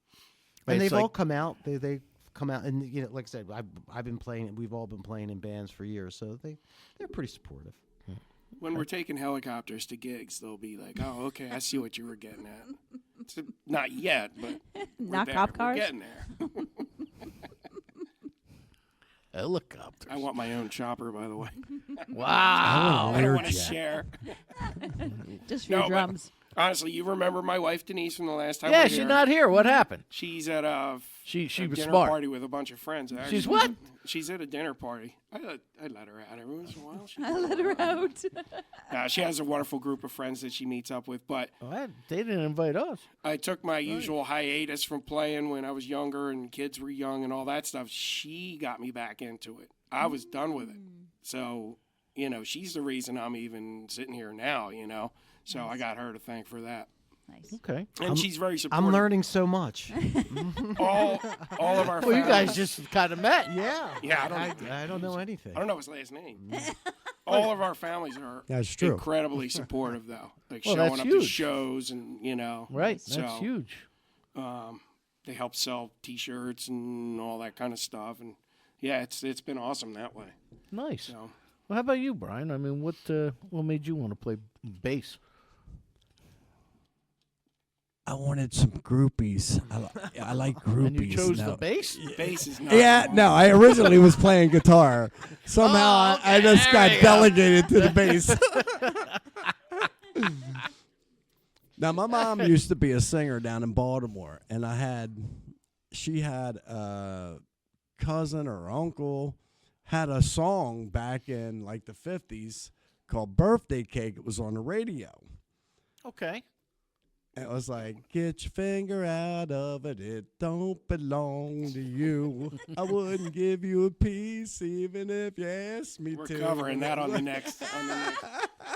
And It's they've like- all come out. They come out, and like I said, I've been playing. We've all been playing in bands for years, so they're pretty supportive. When we're taking helicopters to gigs, they'll be like, "Oh, okay, I see what you were getting at." Not yet, but Not we're cop there. cars? We're getting there. Helicopters. I want my own chopper, by the way. Wow. I don't Learjet. want to share. Just for No, your but- drums. Honestly, you remember my wife Denise from the last time? Yeah, we were she's here? not here. What happened? She's at a She a was dinner smart. party with a bunch of friends. Actually. She's what? She's at a dinner party. I let her out every once in a while. I let her out. She has a wonderful group of friends that she meets up with. But They didn't invite us. I took my usual hiatus from playing when I was younger and kids were young and all that stuff. She got me back into it. I was done with it. So, she's the reason I'm even sitting here now, So I got her to thank for that. Nice. Okay. And she's very supportive. I'm learning so much. all of our Well, you families- guys just kind of met. Yeah, Yeah, I don't know anything. I don't know his last name. All of our families are That's true. incredibly supportive, though. Like Well, showing that's up to huge. shows and, Right. So, That's huge. they help sell T-shirts and all that kind of stuff. And, yeah, it's been awesome that way. Nice. So Well, how about you, Brian? I mean, what made you want to play bass? I wanted some groupies. I like groupies. And you chose now. the bass? bass is not Yeah, wrong. no, I originally was playing guitar. Somehow Oh, I okay, just there got we go. delegated to the bass. Now, my mom used to be a singer down in Baltimore, and she had a cousin or uncle had a song back in like the 50s called Birthday Cake. It was on the radio. Okay. And it was like, get your finger out of it. It don't belong to you. I wouldn't give you a piece even if you asked me We're to. covering that on the next.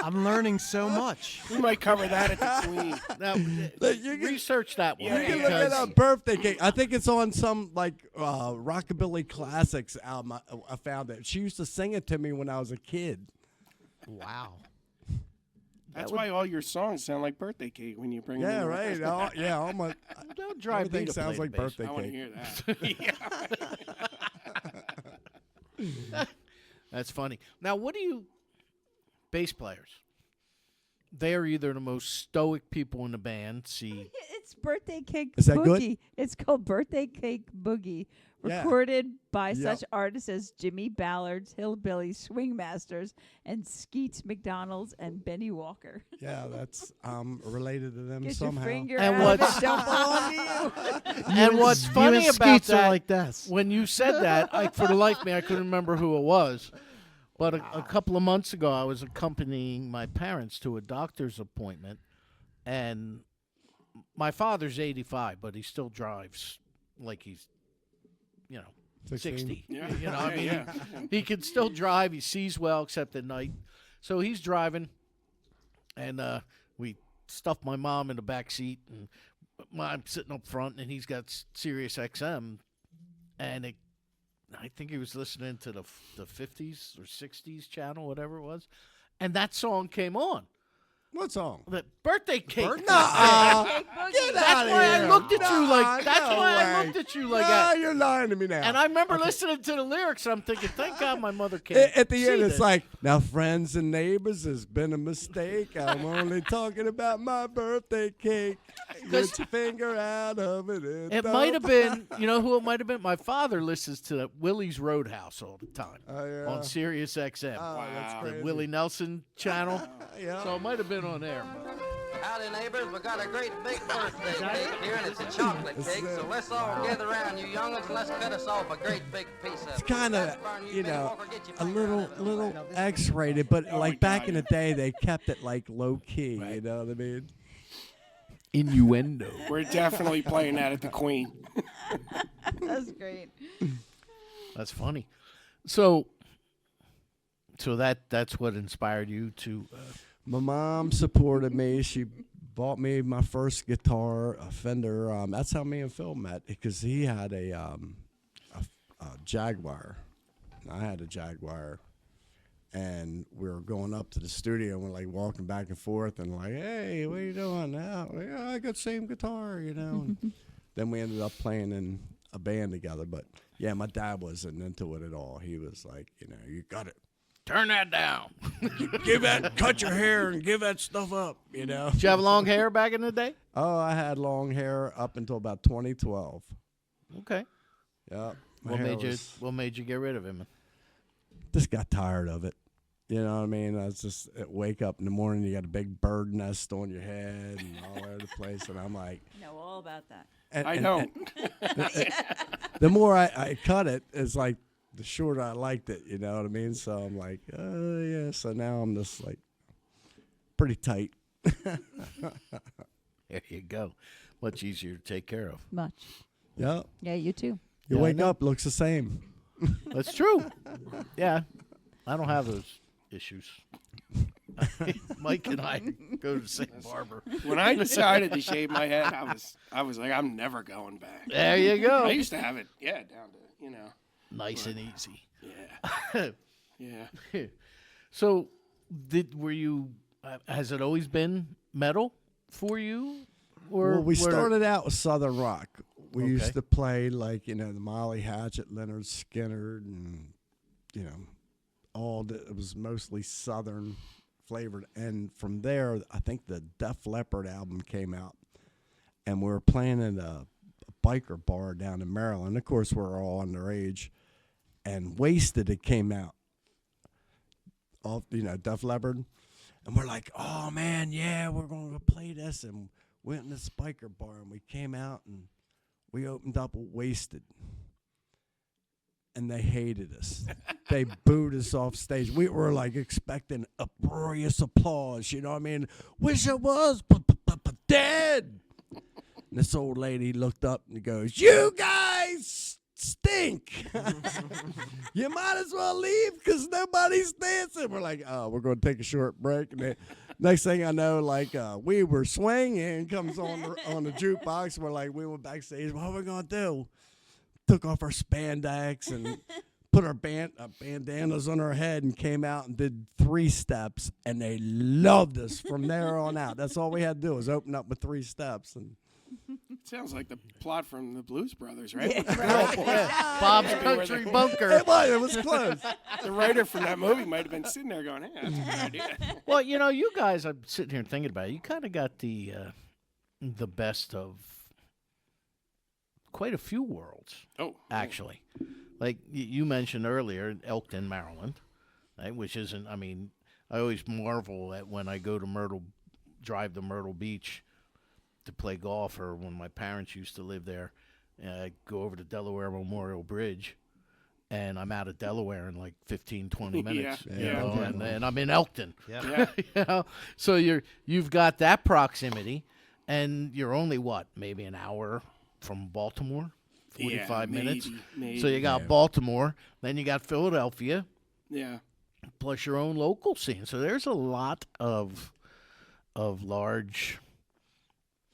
I'm learning so much. We might cover that at the Queen. Now, You can- research that one. Yeah, You can look because it up, Birthday Cake. I think it's on some like Rockabilly Classics album. I found it. She used to sing it to me when I was a kid. Wow. That's why all your songs sound like birthday cake when you bring them Yeah, in. right. Almost. don't drive me Everything to sounds play like the bass. birthday I want to cake. hear that. That's funny. Now, what do you bass players? They are either the most stoic people in the band. See, It's Birthday Cake Is that Boogie. good? It's called Birthday Cake Boogie. Yeah. Recorded by Yep. such artists as Jimmy Ballard's Hillbillies, Swing Masters, and Skeets McDonald's and Benny Walker. Yeah, that's related to them Get somehow. your finger And out of what's- it, don't belong to you. and what's funny you and about Skeets are that, like this. when you said that, for the life of me, I couldn't remember who it was. But a couple of months ago, I was accompanying my parents to a doctor's appointment, and my father's 85, but he still drives like he's, 60. Yeah. I mean, yeah. he can still drive. He sees well, except at night. So he's driving, and we stuffed my mom in the back seat, and I'm sitting up front, and he's got Sirius XM, and I think he was listening to the 50s or 60s channel, whatever it was, and that song came on. What song? The birthday cake. Nuh-uh. Cake boogie. Get That's out of why here. I looked at you like. Nah, That's no why I way. looked at you like Nah, that. you're lying to me now. And I remember listening to the lyrics. And I'm thinking, thank God my mother came. At the end, it's this. like, now, friends and neighbors, it's been a mistake. I'm only talking about my birthday cake. Get your finger out of it. It might have been, you know who it might have been? My father listens to Willie's Roadhouse all the time Oh, yeah. on Sirius XM. Oh, that's Wow. The crazy. Willie Nelson channel. Yeah. So it might have been on there. Howdy, neighbors. We got a great big birthday cake here, and it's a chocolate It's, cake. So let's all gather around, you young'uns, and let's cut us off a great big piece of it. It's kind of, Let's burn you Benny know, Walker, get your a finger little out of the way. X-rated, but Oh, like my back God. in the day, they kept it like low key. You know what I mean? Innuendo. We're definitely playing that at the Queen. That's great. That's funny. So that's what inspired you to. My mom supported me. She bought me my first guitar, a Fender. That's how me and Phil met, because he had a Jaguar. And I had a Jaguar. And we were going up to the studio, and we're like walking back and forth, and like, hey, what are you doing now? Yeah, I got the same guitar, you know. And then we ended up playing in a band together. But yeah, my dad wasn't into it at all. He was like, you know, you got it. Turn that down. Cut your hair and give that stuff up, you know. Did you have long hair back in the day? Oh, I had long hair up until about 2012. Okay. Yeah. What made you get rid of him? Just got tired of it. You know what I mean? I was just wake up in the morning, you got a big bird nest on your head and all over the place, and I'm like, I know all about that. I know. the more I cut it, it's like the shorter I liked it. You know what I mean? So I'm like, oh yeah. So now I'm just like pretty tight. There you go. Much easier to take care of. Much. Yeah. Yeah, you too. You Yeah, I wake know. up, looks the same. That's true. Yeah. I don't have those issues. Mike and I go to the same barber. When I decided to shave my head, I was like, I'm never going back. There you I go. used to have it, down to, Nice and easy. yeah. Yeah. So, has it always been metal for you? Or Well, we started out with Southern rock. We Okay. used to play like, you know, the Molly Hatchet, Leonard Skinner, and, you know, it was mostly Southern flavored. And from there, I think the Def Leppard album came out, and we were playing in a biker bar down in Maryland. Of course, we're all underage, and Wasted, it came out, off, you know, Def Leppard. And we're like, oh, man, yeah, we're going to play this. And went in this biker bar, and we came out, and we opened up Wasted. And they hated us. They booed us off stage. We were like expecting uproarious applause. You know what I mean? Wish I was dead. And this old lady looked up and goes, "You guys stink. You might as well leave because nobody's dancing." We're like, "Oh, we're going to take a short break." And then, next thing I know, like We Were Swinging comes on the jukebox. We're like, we went backstage. What are we going to do? Took off our spandex and put our bandanas on our head and came out and did 3 steps, and they loved us from there on out. That's all we had to do was open up with 3 steps. And Sounds like the plot from the Blues Brothers, right? Bob's Country Bunker. it was close. The writer from that movie might have been sitting there going, "Hey, that's a good idea." Well, you know, you guys, I'm sitting here thinking about it. You kind of got the best of quite a few worlds, Oh, actually. Like you mentioned earlier, Elkton, Maryland, right, which isn't, I mean, I always marvel at when I go to drive to Myrtle Beach to play golf, or when my parents used to live there, and I go over to Delaware Memorial Bridge, and I'm out of Delaware in like 15, 20 minutes. Yeah. You Yeah. know, and I'm in Elkton. Yeah. You know? So you've got that proximity, and you're only, maybe an hour from Baltimore? 45 minutes. Maybe. So you got Baltimore, then you got Philadelphia, Yeah. plus your own local scene. So there's a lot of of large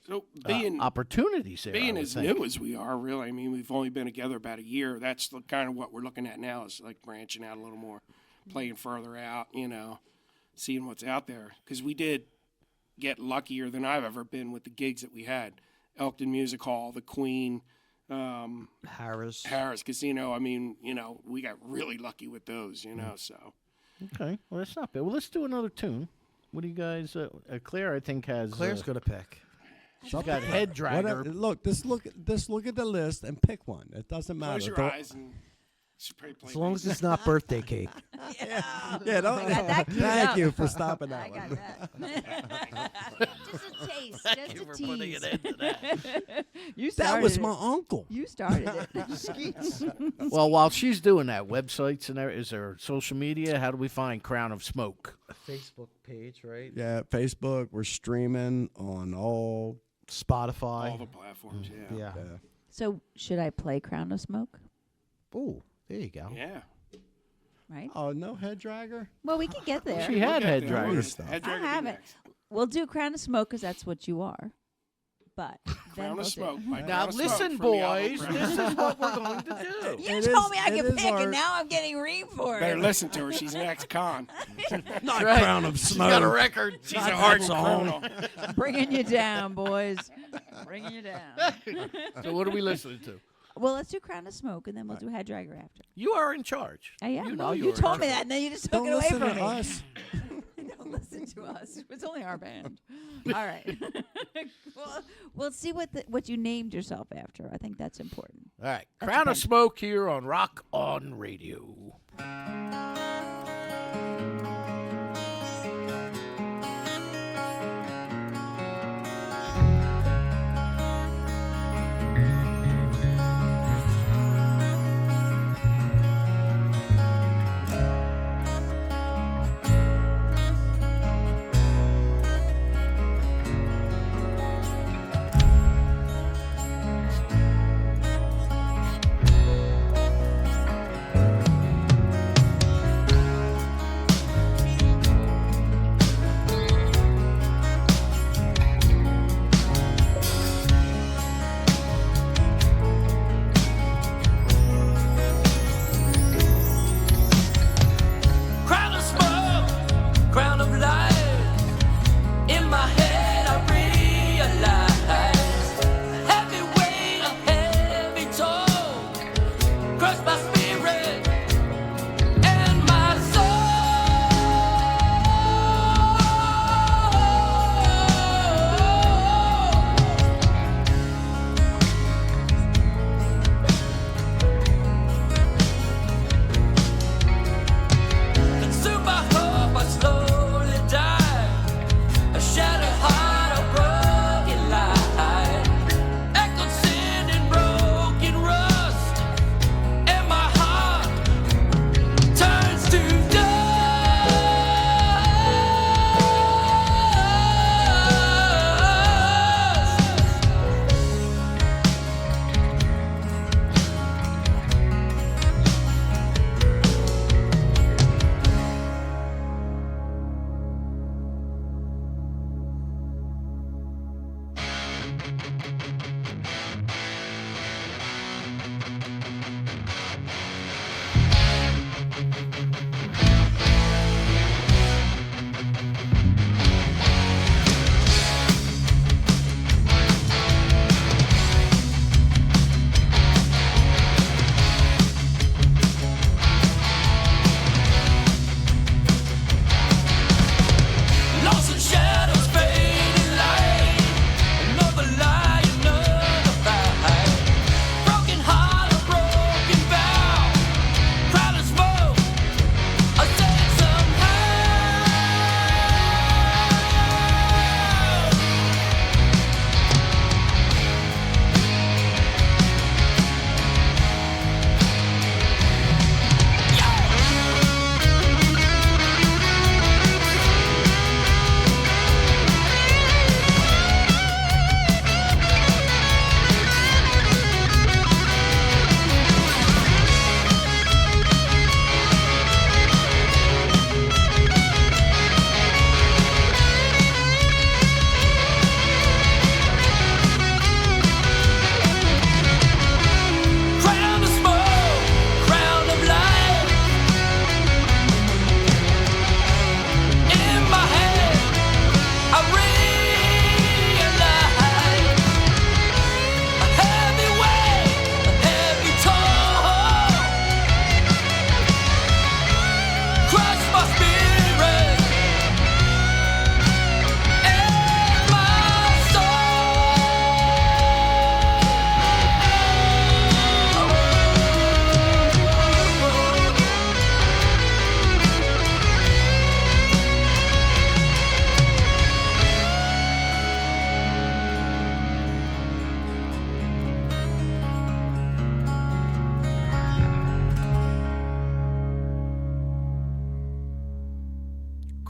So being opportunities there. I being would as think. new as we are, really, I mean, we've only been together about a year. That's kind of what we're looking at now is like branching out a little more, playing further out, seeing what's out there. Because we did get luckier than I've ever been with the gigs that we had. Elkton Music Hall, the Queen, Harris. Casino. I mean, we got really lucky with those, so. Okay, well that's not bad. Well, let's do another tune. What do you guys? Claire, I think has. Claire's going to pick. She's got Head Dragger. Look, look at the list and pick one. It doesn't matter. Close your Don't- eyes and should probably play As long as these. it's not birthday cake. Yeah, don't, I got that queued thank up. you for stopping I that got one. that. Just a taste. Just a tease. You That started was it. my uncle. You started it. Well, while she's doing that, websites and there is there social media? How do we find Crown of Smoke? Facebook page, right? Yeah, Facebook. We're streaming on all. Spotify. All the platforms, yeah. Yeah. So should I play Crown of Smoke? Oh, there you go. Yeah. Right? Oh, no head dragger. Well, we can get there. She had Head We'll get Dragger there. stuff. Head I Dragger have be it. next. We'll do Crown of Smoke because that's what you are. But then Crown we'll of do- Smoke. by Now Crown of Smoke listen, from the album boys. Crown of This Smoke. is what we're going to do. You It told is- me I it could is pick, our- and now I'm getting reamed for Better it. listen to her. She's an ex-con. Not Right. crown of She's got a smoke. record. She's a hardcore criminal. Bringing you down, boys. Bringing you down. So what are we listening to? Well, let's do Crown of Smoke, and then we'll do Head Dragger after. You are in charge. I am. You know Well, you're you in told me charge. that, and then you just took Don't it away listen from to me. us. Don't listen to us. It's only our band. All right. well, we'll see what you named yourself after. I think that's important. All right. That's Crown okay. of Smoke here on Rock On Radio.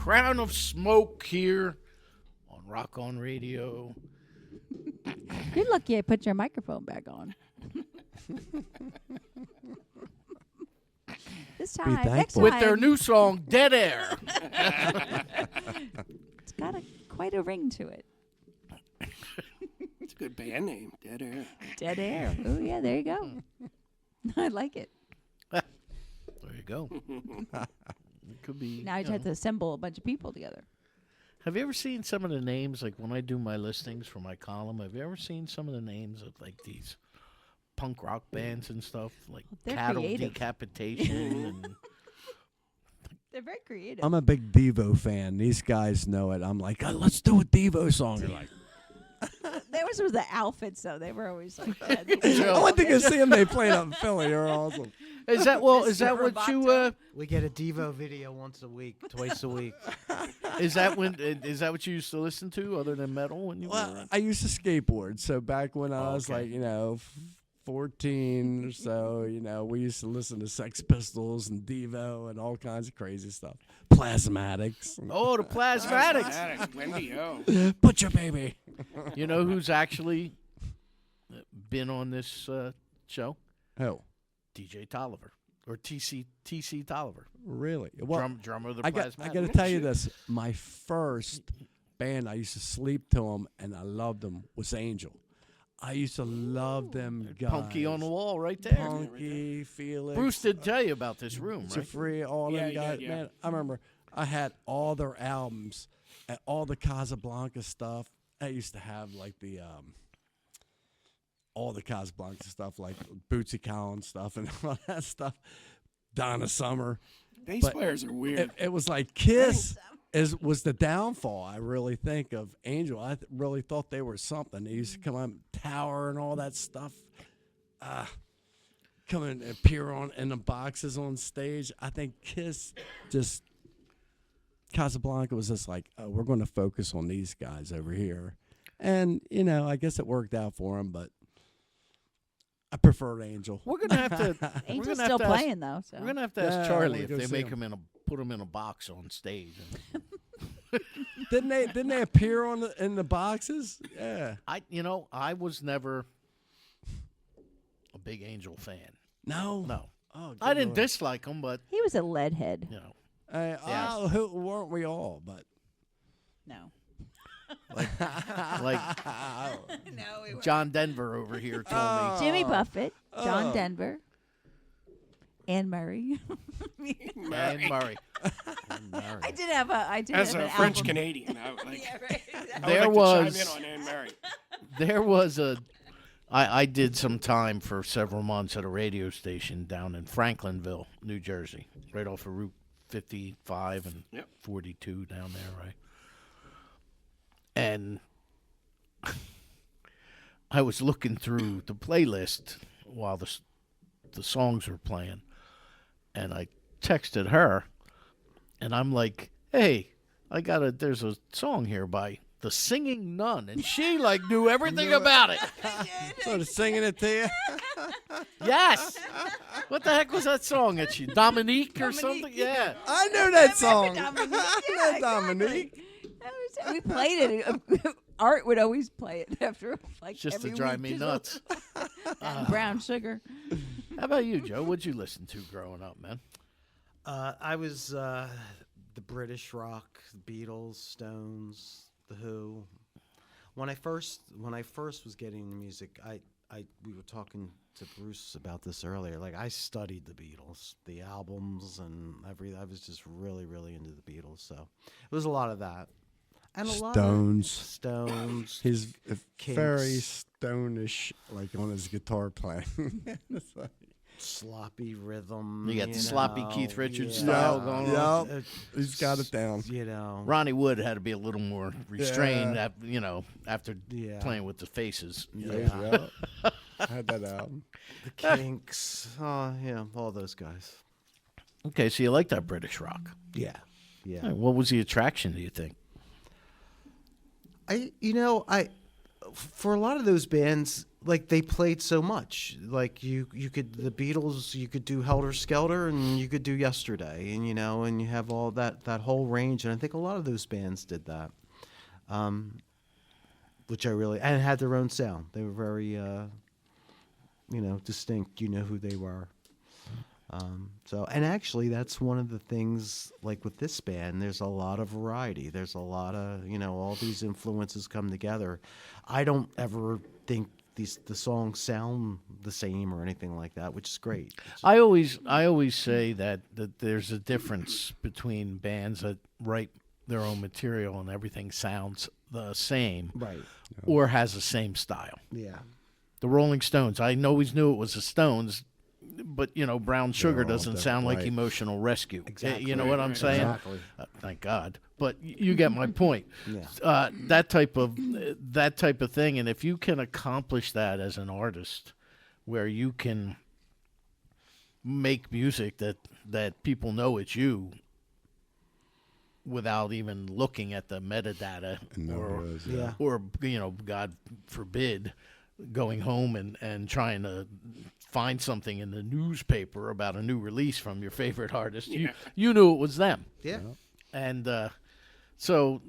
Crown of Smoke here on Rock On Radio. You're lucky I put your microphone back on. This time, next thankful. time. With their new song, Dead Air. It's got quite a ring to it. It's a good band name, Dead Air. Dead air. Oh, yeah, there you go. I like it. There you go. It could be. Now I just have to assemble a bunch of people together. Have you ever seen some of the names, like when I do my listings for my column, have you ever seen some of the names of like these punk rock bands and stuff? Like They're Cattle creative. Decapitation and They're very creative. I'm a big Devo fan. These guys know it. I'm like, oh, let's do a Devo song. They're like, There was the outfits, though. They were always like, I went to go see them. They played out in Philly. They're awesome. Is that what you We get a Devo video once a week, twice a week. is that what you used to listen to other than metal when you Well, were I used to skateboard. So back when I was okay. like, 14 or so, we used to listen to Sex Pistols and Devo and all kinds of crazy stuff. Plasmatics. Oh, the Plasmatics. Plasmatics, Wendy O. Butcher Baby. You know who's actually been on this show? Oh, DJ Tolliver or TC Tolliver, really? Well, drummer of the I Plasmatics. got to tell you this. My first band, I used to sleep to them, and I loved them, was Angel. I used to love them guys. Punky on the wall right there. Punky, Felix. Bruce did tell you about this room, right? Jeffrey, all Yeah, them he guys. did, yeah. Man, I remember I had all their albums and all the Casablanca stuff. I used to have like the all the Casablanca stuff, like Bootsy Collins stuff and all that stuff. Donna Summer. Bass But players are weird. It was like Kiss was the downfall, I really think, of Angel. I really thought they were something. They used to come on Tower and all that stuff. Come and appear in the boxes on stage. I think Kiss just Casablanca was just like, oh, we're going to focus on these guys over here. And, I guess it worked out for them, but I preferred Angel. We're gonna have to. Angel's still playing, though. So. We're gonna have to ask Yeah, Charlie we'll if go they see make him. him put him in a box on stage. Didn't they appear in the boxes? Yeah. I was never a big Angel fan. No. No, Oh, I good didn't Lord. dislike him, but He was a lead head. Yes. Who weren't we all? But No. like No, John Denver over here told me. Jimmy Buffett, John Denver, Ann Murray. And Murray. I did have As an a French album. Canadian, I would like, Yeah, right. I There would like was- to chime in on Anne Murray. There was I did some time for several months at a radio station down in Franklinville, New Jersey, right off of Route 55 and Yep. 42 down there, right? And I was looking through the playlist while the songs were playing, and I texted her, and I'm like, "Hey, there's a song here by The Singing Nun," and she like knew everything about it. sort of singing it to you. Yes. What the heck was that song that she Dominique or something? Yeah. I know that song. Dominique. I know Dominique. We played it. Art would always play it after like Just to every drive week, me just nuts. and brown sugar. How about you, Joe? What'd you listen to growing up, man? I was the British rock, the Beatles, Stones, the Who. When I first was getting into music, we were talking to Bruce about this earlier. Like I studied the Beatles, the albums, and I was just really, really into the Beatles. So it was a lot of that, and a lot of Stones. Stones. He's Kinks. very stonish, like on his guitar playing. It's like- Sloppy rhythm. You got the sloppy know, Keith Richards yeah. style going on. Yep. He's got it down. You know, Ronnie Wood had to be a little more restrained, after Yeah. playing with the Faces. Yeah. I had that album. the Kinks. Yeah, all those guys. Okay, so you like that British rock. Yeah, yeah. What was the attraction, do you think? For a lot of those bands, like they played so much. Like you could the Beatles, you could do Helter Skelter, and you could do Yesterday, and and you have all that whole range. And I think a lot of those bands did that, which I really and had their own sound. They were very distinct. You know who they were. So, and actually, that's one of the things, like with this band, there's a lot of variety. There's a lot of, all these influences come together. I don't ever think the songs sound the same or anything like that, which is great. I always say that there's a difference between bands that write their own material and everything sounds the same, Right. or has the same style. Yeah. The Rolling Stones, I always knew it was the Stones, but Brown Sugar all doesn't sound like different, right. Emotional Rescue. Exactly. You know what I'm saying? Exactly. Thank God. But you get my point. Yeah. That type of thing, and if you can accomplish that as an artist, where you can make music that people know it's you, without even looking at the metadata, or God forbid, going home and trying to find something in the newspaper about a new release from your favorite artist. You knew it was them. Yeah. And so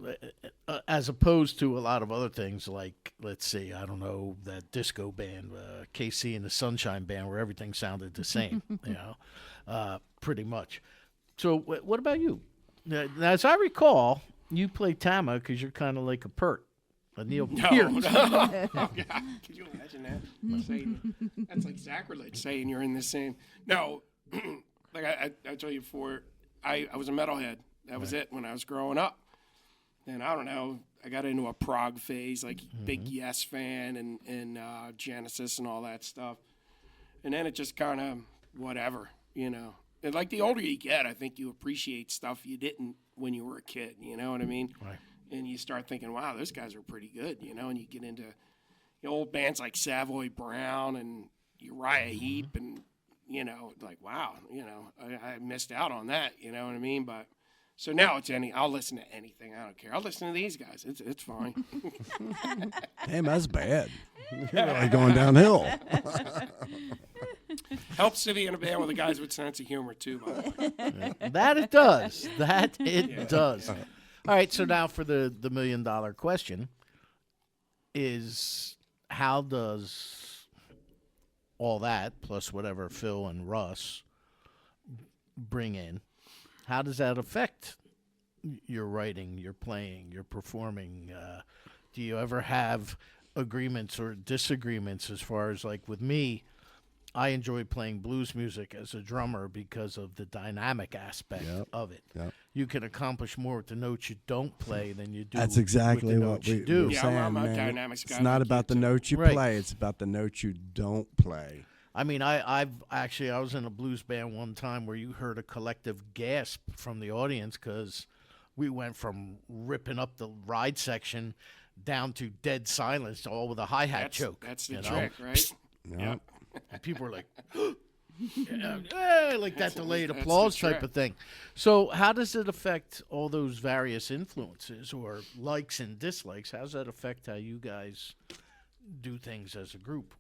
as opposed to a lot of other things like, let's see, I don't know, that disco band, KC and the Sunshine Band, where everything sounded the same, pretty much. So what about you? Now, as I recall, you play Tama because you're kind of like a Pert. A Neil Peart. Oh, God. Could you imagine that? That's like sacrilege, saying you're in the same. No, like I told you before, I was a metalhead. That was it when I was growing up. And I don't know, I got into a prog phase, like big Yes fan and Genesis and all that stuff. And then it just kind of whatever, And like the older you get, I think you appreciate stuff you didn't when you were a kid. You know what I mean? Right. And you start thinking, wow, those guys are pretty good, and you get into old bands like Savoy Brown and Uriah Heep, and, like, wow, I missed out on that, you know what I mean? But so now I'll listen to anything. I don't care. I'll listen to these guys. It's fine. Damn, that's bad. You're really going downhill. Helps to be in a band with the guys with sense of humor, too, by the way. That it does. That it does. All right, so now for the $1 million question is, how does all that, plus whatever Phil and Russ bring in, how does that affect your writing, your playing, your performing? Do you ever have agreements or disagreements as far as, like with me, I enjoy playing blues music as a drummer because of the dynamic aspect of it. Yep. You can accomplish more with the notes you don't play than you do. That's exactly with the what notes you do. we're Yeah, saying, I'm a man. dynamics guy It's not like about you, the too. notes you Right. play. It's about the notes you don't play. I mean, I was in a blues band one time where you heard a collective gasp from the audience because we went from ripping up the ride section down to dead silence, all with a hi-hat choke. That's the you trick, know? right? Yep. And people were like, hey, like that delayed that's the applause type trick. of thing. So how does it affect all those various influences or likes and dislikes? How does that affect how you guys do things as a group?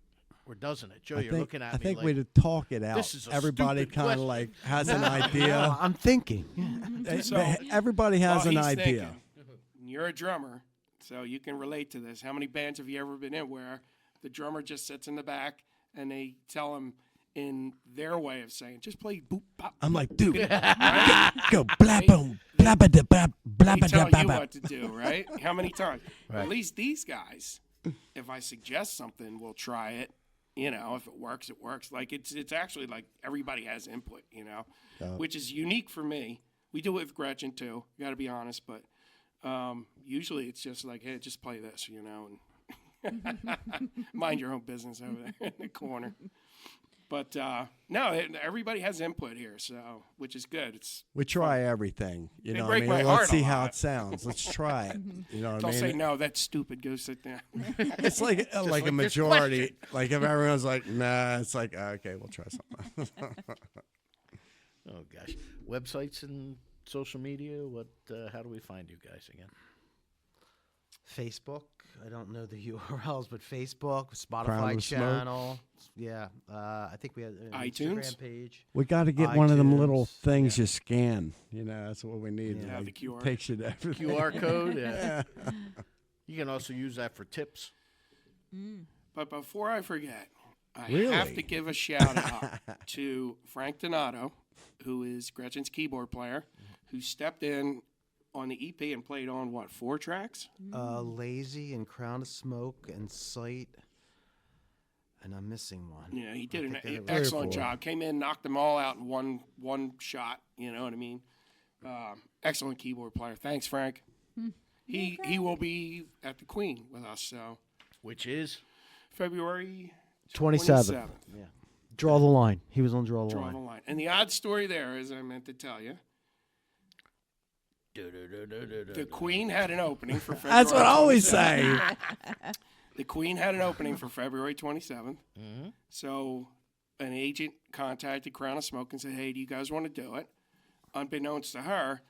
Or doesn't it? Joe, you're looking at I me think like, we to talk it out. this is a Everybody stupid kind of question. like has an idea. I'm thinking. Everybody has an Well, he's idea. thinking, you're a drummer, so you can relate to this. How many bands have you ever been in where the drummer just sits in the back and they tell him in their way of saying, just play boop, bop. I'm like, dude, Right? go blah boom, blah ba da blah blah They ba da tell ba you ba. what to do, right? How many times? Right. At least these guys, if I suggest something, we'll try it. If it works, it works. Like it's actually like everybody has input, which is unique for me. We do it with Gretchen too. Got to be honest, but usually it's just like, hey, just play this, and mind your own business over there in the corner. But no, everybody has input here, so which is good. We try everything. You They know what I break mean? my Let's heart a see how lot. it sounds. Let's try it. You know what They'll I say, mean? no, that's stupid. Go sit down. It's like a like this majority. Like if everyone's like, nah, it's like, okay, we'll try something. oh gosh, websites and social media. What? How do we find you guys again? Facebook. I don't know the URLs, but Facebook, Crown Spotify of Smoke. channel. Yeah, I think we had an iTunes? Instagram page. We got to get one of them little iTunes, things yeah. you scan. You know, that's what we need. Yeah. Yeah, the Like, QR. takes you to everything. QR code. Yeah. You can also use that for tips. But before I forget, I have Really? to give a shout out to Frank Donato, who is Gretchen's keyboard player, who stepped in on the EP and played on, what, 4 tracks? Lazy and Crown of Smoke and Sight. And I'm missing one. Yeah, he did an think I have excellent 4. job. Came in, knocked them all out in one shot. You know what I mean? Excellent keyboard player. Thanks, Frank. He will be at the Queen with us. So Which is February 27th. 27th. Yeah. Draw the line. He was on Draw the Draw Line. the line. And the odd story there is, I meant to tell you, the Queen had an opening for February. That's what I always 27th. say. The Queen had an opening for February 27th. So an agent contacted Crown of Smoke and said, hey, do you guys want to do it? Unbeknownst to her,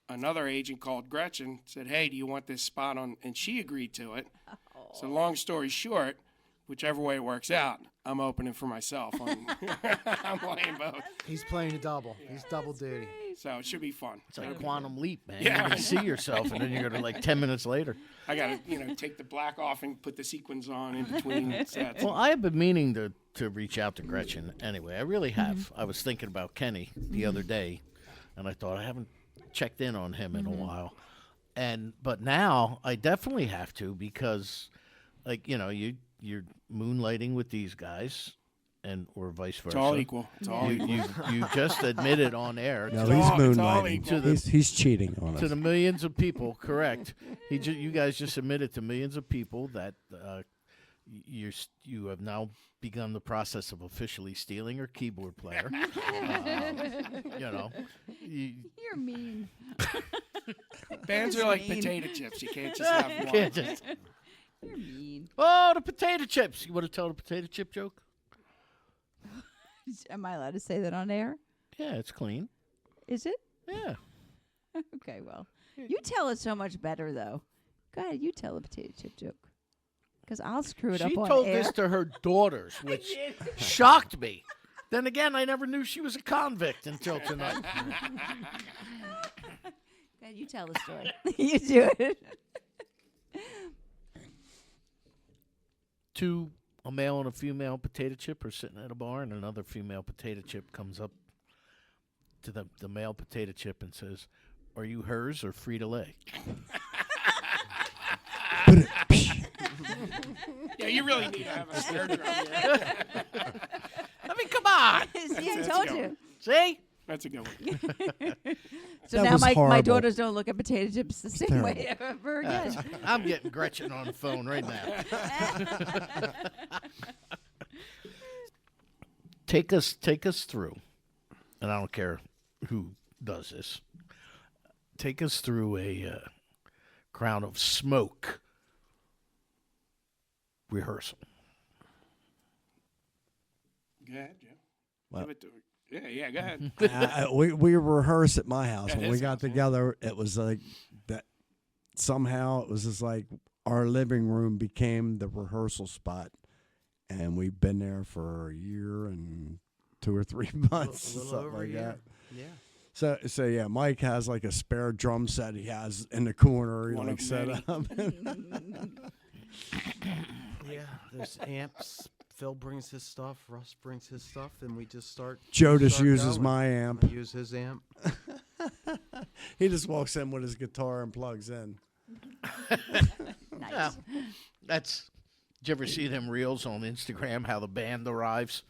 another agent called Gretchen, said, hey, do you want this spot on? And she agreed to it. So long story short, whichever way it works out, I'm opening for myself. I'm playing both. He's playing a double. He's double duty. So it should be fun. It's like a quantum leap, man. Yeah. You're going to see yourself, and then you're going to, like, 10 minutes later. I got to, take the black off and put the sequins on in between sets. Well, I have been meaning to reach out to Gretchen anyway. I really have. I was thinking about Kenny the other day, and I thought I haven't checked in on him in a while. But now I definitely have to because, like, you're moonlighting with these guys, or vice versa. It's all equal. It's all equal. You just admitted on air No, to, he's all moonlighting. equal. He's cheating on us. to the millions of people. Correct. You guys just admitted to millions of people that you have now begun the process of officially stealing your keyboard player. You're mean. Bands are like potato chips. You can't just have one. Can't just- You're mean. Oh, the potato chips! You want to tell the potato chip joke? Am I allowed to say that on air? Yeah, it's clean. Is it? Yeah. Okay, well. You tell it so much better, though. Go ahead, you tell a potato chip joke. Because I'll screw it She up on told air. this to her daughters, which shocked me. Then again, I never knew she was a convict until tonight. Go ahead, you tell the story. You do it. A male and a female potato chip are sitting at a bar, and another female potato chip comes up to the male potato chip and says, "Are you hers or Frito-Lay?" Yeah, you really need to have a snare drum. Yeah. I mean, come on. See, I told you. See? That's a good one. So That now was my horrible. daughters don't look at potato chips the same way terrible. ever again. I'm getting Gretchen on the phone right now. Take us through, and I don't care who does this. Take us through a Crown of Smoke rehearsal. Go ahead, Jim. What? Give it to her. Yeah, go ahead. We rehearsed at my house At when we his got house, yeah. together. It was like that. Somehow it was just like our living room became the rehearsal spot, and we've been there for a year and 2 or 3 months, A little something over like a year. that. Yeah. So yeah, Mike has like a spare drum set he has in the corner, he One like of set many. up. Yeah, there's amps. Phil brings his stuff. Russ brings his stuff, and we just start. Joe just start uses going. my I amp. use his amp. He just walks in with his guitar and plugs in. Nice. Yeah. Did you ever see them reels on Instagram how the band arrives?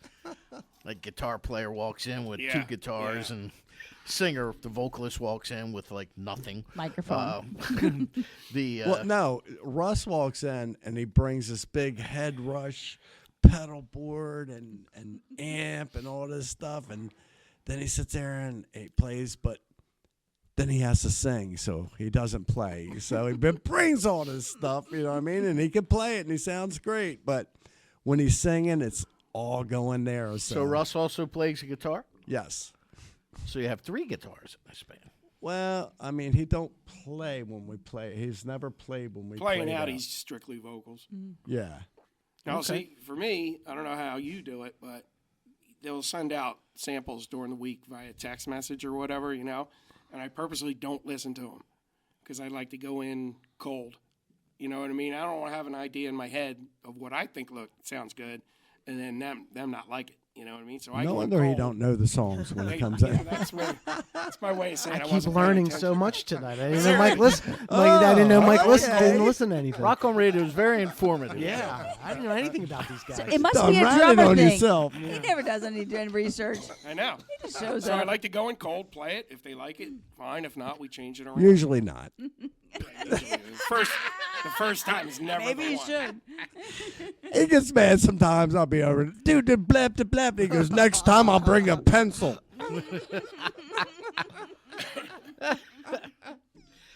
Like guitar player walks in with 2 Yeah, guitars yeah. and singer, the vocalist walks in with like nothing. Microphone. Well, no, Russ walks in and he brings this big head rush pedal board and amp and all this stuff, and then he sits there and he plays, but then he has to sing, so he doesn't play. So he brings all this stuff, you know what I mean? And he can play it and he sounds great, but when he's singing, it's all going there. So Russ also plays the guitar? Yes. So you have 3 guitars in this band. Well, I mean, he don't play when we play. He's never played when we Playing played out, he's strictly vocals. Yeah. Now, see, for me, I don't know how you do it, but they'll send out samples during the week via text message or whatever, and I purposely don't listen to them because I like to go in cold. You know what I mean? I don't want to have an idea in my head of what I think sounds good, and then them not like it. You know what I mean? So I No go in wonder he cold. don't know the songs when it comes in. That's my way of saying I I keep wasn't paying learning attention. so much tonight. I didn't know Mike listen. I didn't know Mike didn't listen to anything. Rock on Radio is very informative. Yeah, I didn't know anything about these guys. It must Done be a ratted drummer on thing. yourself. He never does any research. I know. He just shows So I up. like to go in cold, play it. If they like it, fine. If not, we change it around. Usually not. The first time is never Maybe the you one. should. He gets mad sometimes. I'll be over, dude, the blab, the blab. He goes, next time I'll bring a pencil.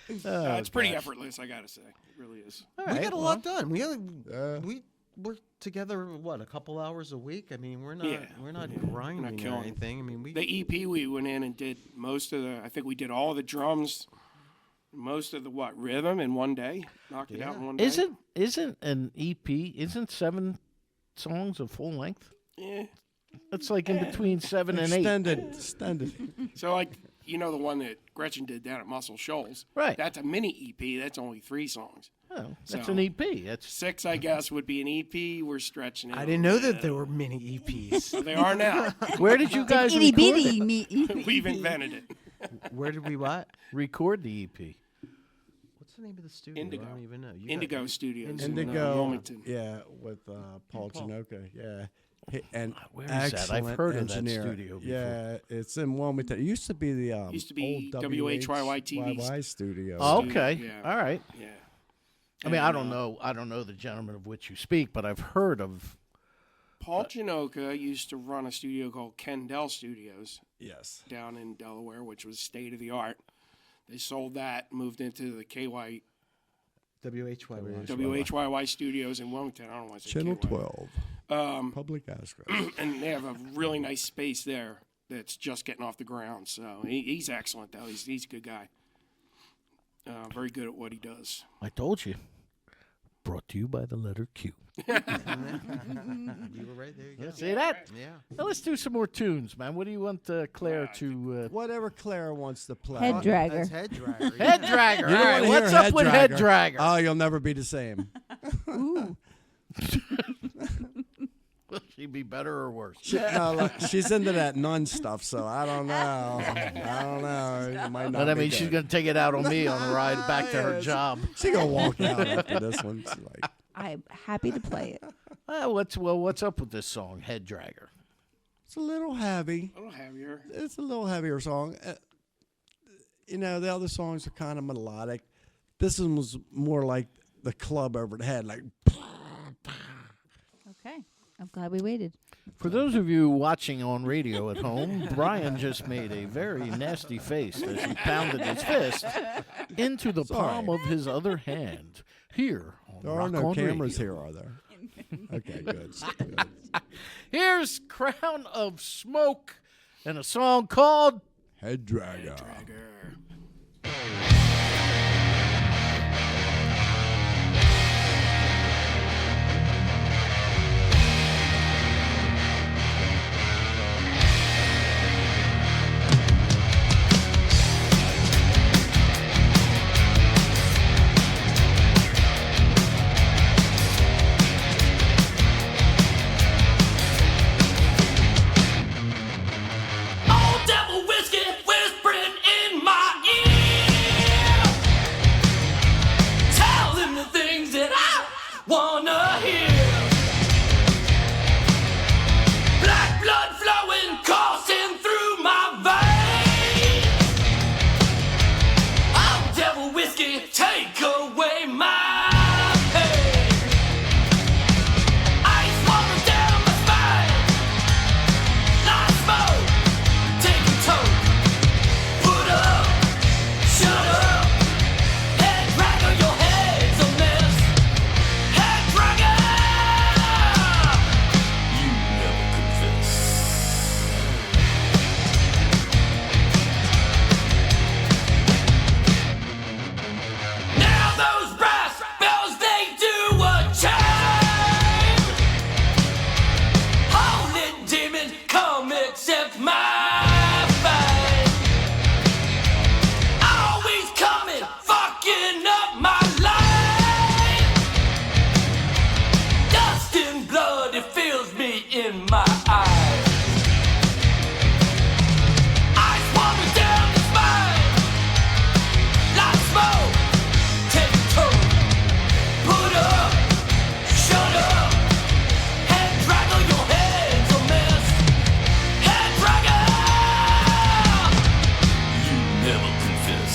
It's pretty effortless, I gotta say. It really is. We got a lot done. We work together a couple hours a week. I mean, we're not grinding or killing it. anything. I mean, The EP, we went in and did most of I think we did all the drums, most of the rhythm in one day. Knocked it out in one day. Isn't an EP? Isn't 7 songs of full length? Yeah. It's like in between 7 and 8. Extended. So the one that Gretchen did down at Muscle Shoals. Right. That's a mini EP. That's only 3 songs. Oh, that's So- an EP. That's 6, I guess, would be an EP. We're stretching it. I didn't know that there were mini EPs. So they are now. where did you guys Itty record bitty it? me. We've invented it. Where did we what? Record the EP. What's the name of the studio? Indigo. I don't even know. You Indigo got- Studios. in, Indigo. Wilmington. Yeah, with Paul Chinoka. Yeah. And Where is that? I've excellent heard of that engineer. studio before. Yeah, it's in Wilmington. It used to be the Used to be old WHYY-TV. WHYY studio. Oh, okay. Yeah. All right. Yeah. I mean, I And, don't know. I don't know the gentleman of which you speak, but I've heard of. Paul Chinoka used to run a studio called Kendall Studios Yes. down in Delaware, which was state of the art. They sold that, moved into the WHYY. WHYY Studios in Wilmington. I don't know why I said Channel KY. 12. Public access. And they have a really nice space there that's just getting off the ground. So he's excellent, though. He's a good guy. Very good at what he does. I told you. Brought to you by the letter Q. You were right there. You go. See that? Yeah. Now let's do some more tunes, man. What do you want Claire to? Whatever Claire wants to play. Head dragger. That's head dragger. Head dragger. You All don't right. wanna What's hear up with Head Dragger? Oh, you'll never be the same. Ooh. Will she be better or worse? No, look, she's into that nun stuff, so I don't know. It might not But I be mean, she's good. going to take it out on me on the ride back to her Yes. job. She gonna walk out after this one. She's like, I'm happy to play it. What's up with this song, Head Dragger? it's a little heavy. A little heavier. It's a little heavier song. The other songs are kind of melodic. This one was more like the club over the head, like. Okay. I'm glad we waited. For those of you watching on radio at home, Brian just made a very nasty face as he pounded his fist into the palm of his other hand. Here on There are Rock no on cameras Radio. here, are there? Okay, good. Good. Here's Crown of Smoke and a song called Head dragger. Old devil whiskey whispering in my whiskey in my eyes. Ice water down the spine. Like smoke, take a toke. Put up, shut up. Head dragger, your head's a mess. Head dragger, you never confess.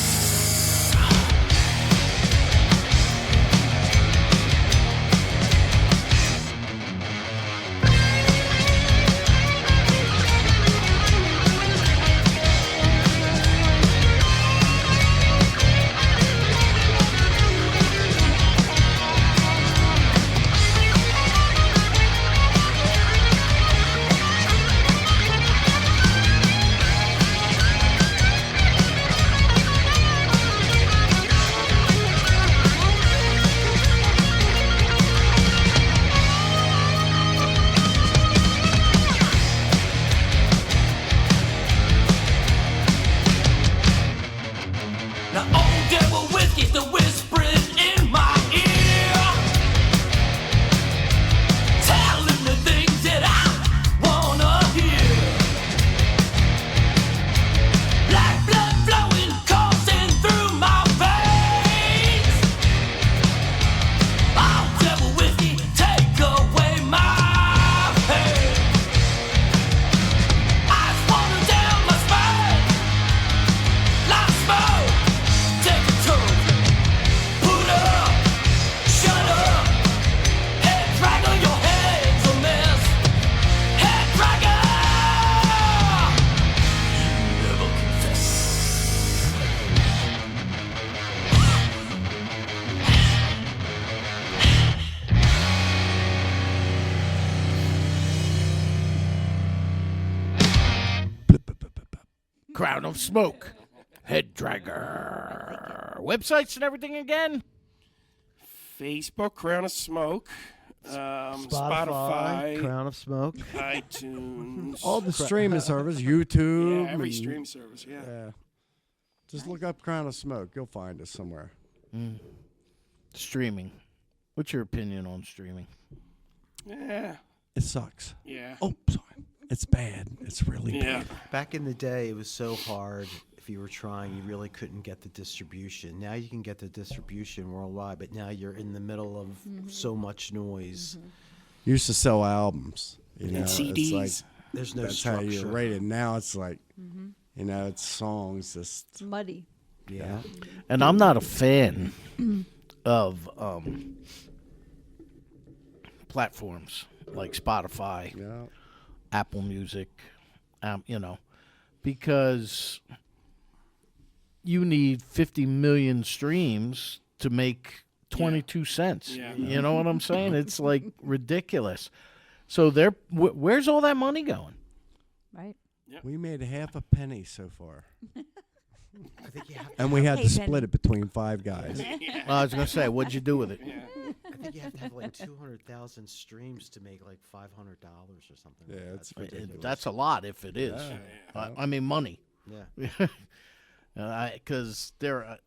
Now old devil whiskey's the whispering in my ear, telling me things that I wanna hear. Black blood flowing, coursing through my veins. Old devil whiskey, take away my pain. Ice water down my spine. Like smoke, take a toke. Put up, shut up. Head dragger, your head's a mess. Head dragger, you never confess. Crown of Smoke, Head Dragger. Websites and everything again? Facebook, Crown of Smoke. Spotify, Crown of Smoke. iTunes. All the streaming service, YouTube. yeah, every and- stream service. Yeah. Yeah. Just look up Crown of Smoke. You'll find us somewhere. Streaming. What's your opinion on streaming? Yeah. It sucks. Yeah. Oh, sorry. It's bad. It's really Yeah. bad. Back in the day, it was so hard. If you were trying, you really couldn't get the distribution. Now you can get the distribution worldwide, but now you're in the middle of so much noise. Used to sell albums. You know, And CDs. It's like, There's no that's how structure. you're rated. Now it's like, you know, it's songs. Just It's muddy. Yeah. And I'm not a fan of platforms like Spotify, you know, Apple Music, because you need 50 million streams to make 22 cents. Yeah. You know what I'm saying? It's like ridiculous. So where's all that money going? Right? we made half a penny so far, I think you have to and we had Hey, to split penny. it between 5 guys. I was going to say, what'd you do with it? I think you have to have like 200,000 streams to make like $500 or something. Yeah, like it's that. ridiculous. That's a lot if it is. I mean, money. Yeah. Because they're.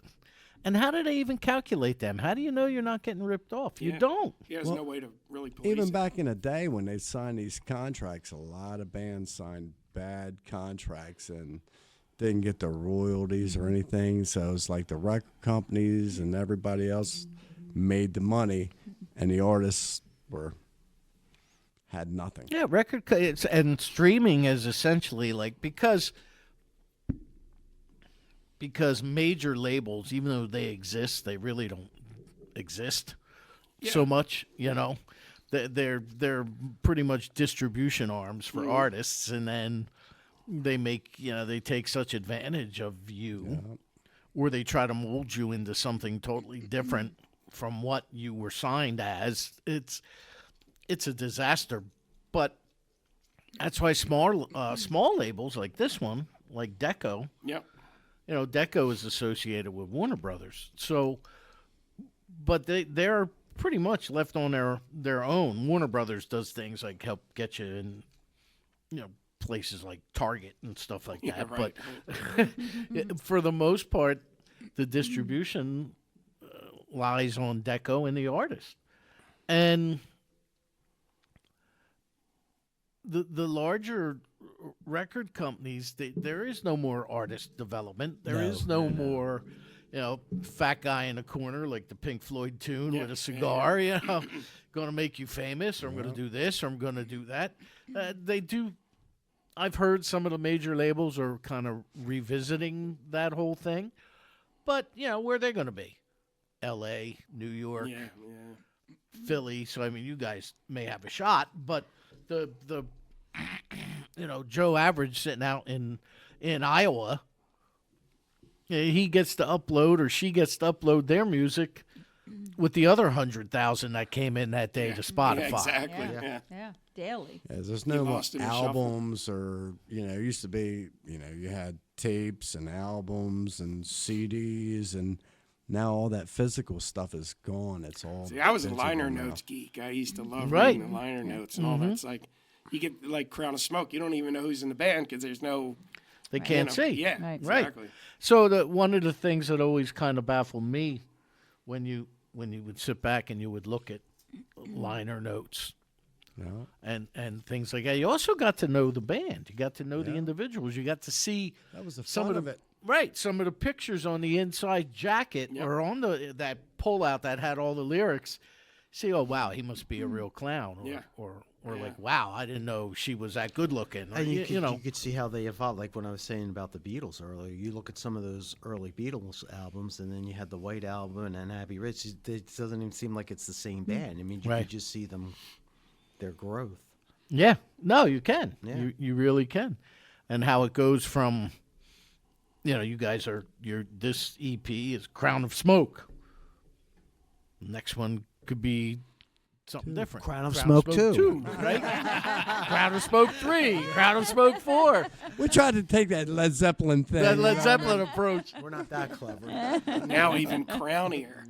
And how do they even calculate them? How do you know you're not getting ripped off? You Yeah. don't. Yeah, there's Well, no way to really police Even it. back in the day when they signed these contracts, a lot of bands signed bad contracts and didn't get the royalties or anything. So it's like the record companies and everybody else made the money, and the artists had nothing. Yeah, and streaming is essentially like because major labels, even though they exist, they really don't exist so much. You know, they're pretty much distribution arms for artists, and then they they take such advantage of you, or they try to mold you into something totally different from what you were signed as. It's a disaster, but that's why small labels like this one, like Deko, Yep. Deko is associated with Warner Brothers. So, but they're pretty much left on their own. Warner Brothers does things like help get you in, places like Target and stuff like that. right. But for the most part, the distribution lies on Deko and the artist. And the larger record companies, there is no more artist development. There is no more, fat guy in a corner like the Pink Floyd tune with a cigar, going to make you famous, or I'm going to do this, or I'm going to do that. They do. I've heard some of the major labels are kind of revisiting that whole thing, but where are they going to be? L.A., New York, Philly. So I mean, you guys may have a shot, but the Joe Average sitting out in Iowa, he gets to upload, or she gets to upload their music with the other 100,000 that came in that day to Spotify. Yeah, exactly. Yeah, daily. Yeah, there's no more lost in the shuffle. albums, or it used to be, you had tapes and albums and CDs, and now all that physical stuff is gone. It's all. See, I was a digital liner now. notes geek. I used to love Right. reading the liner notes and all that. It's like you get like Crown of Smoke. You don't even know who's in the band because there's no. They can't see. Yeah, Right. exactly. So one of the things that always kind of baffled me when you would sit back and you would look at liner notes Yeah. and things like that, you also got to know the band. You got to know the individuals. You got to see That was the some fun of of it. Right, some of the pictures on the inside jacket or on that pullout that had all the lyrics. See, oh wow, he must be a real clown, or like, wow, I didn't know she was that good looking. Or, And you know, you could see how they evolved. Like when I was saying about the Beatles earlier, you look at some of those early Beatles albums, and then you had the White Album and Abbey Road. It doesn't even seem like it's the same band. I mean, you Right. could just see their growth. yeah, no, you can, Yeah. you really can, and how it goes from, you guys this EP is Crown of Smoke. Next one could be something different. Crown of Smoke 2. Right? Crown of Smoke 3, Crown of Smoke 4. We tried to take that Led Zeppelin thing. That Led Zeppelin approach. We're not that clever. Now even crownier.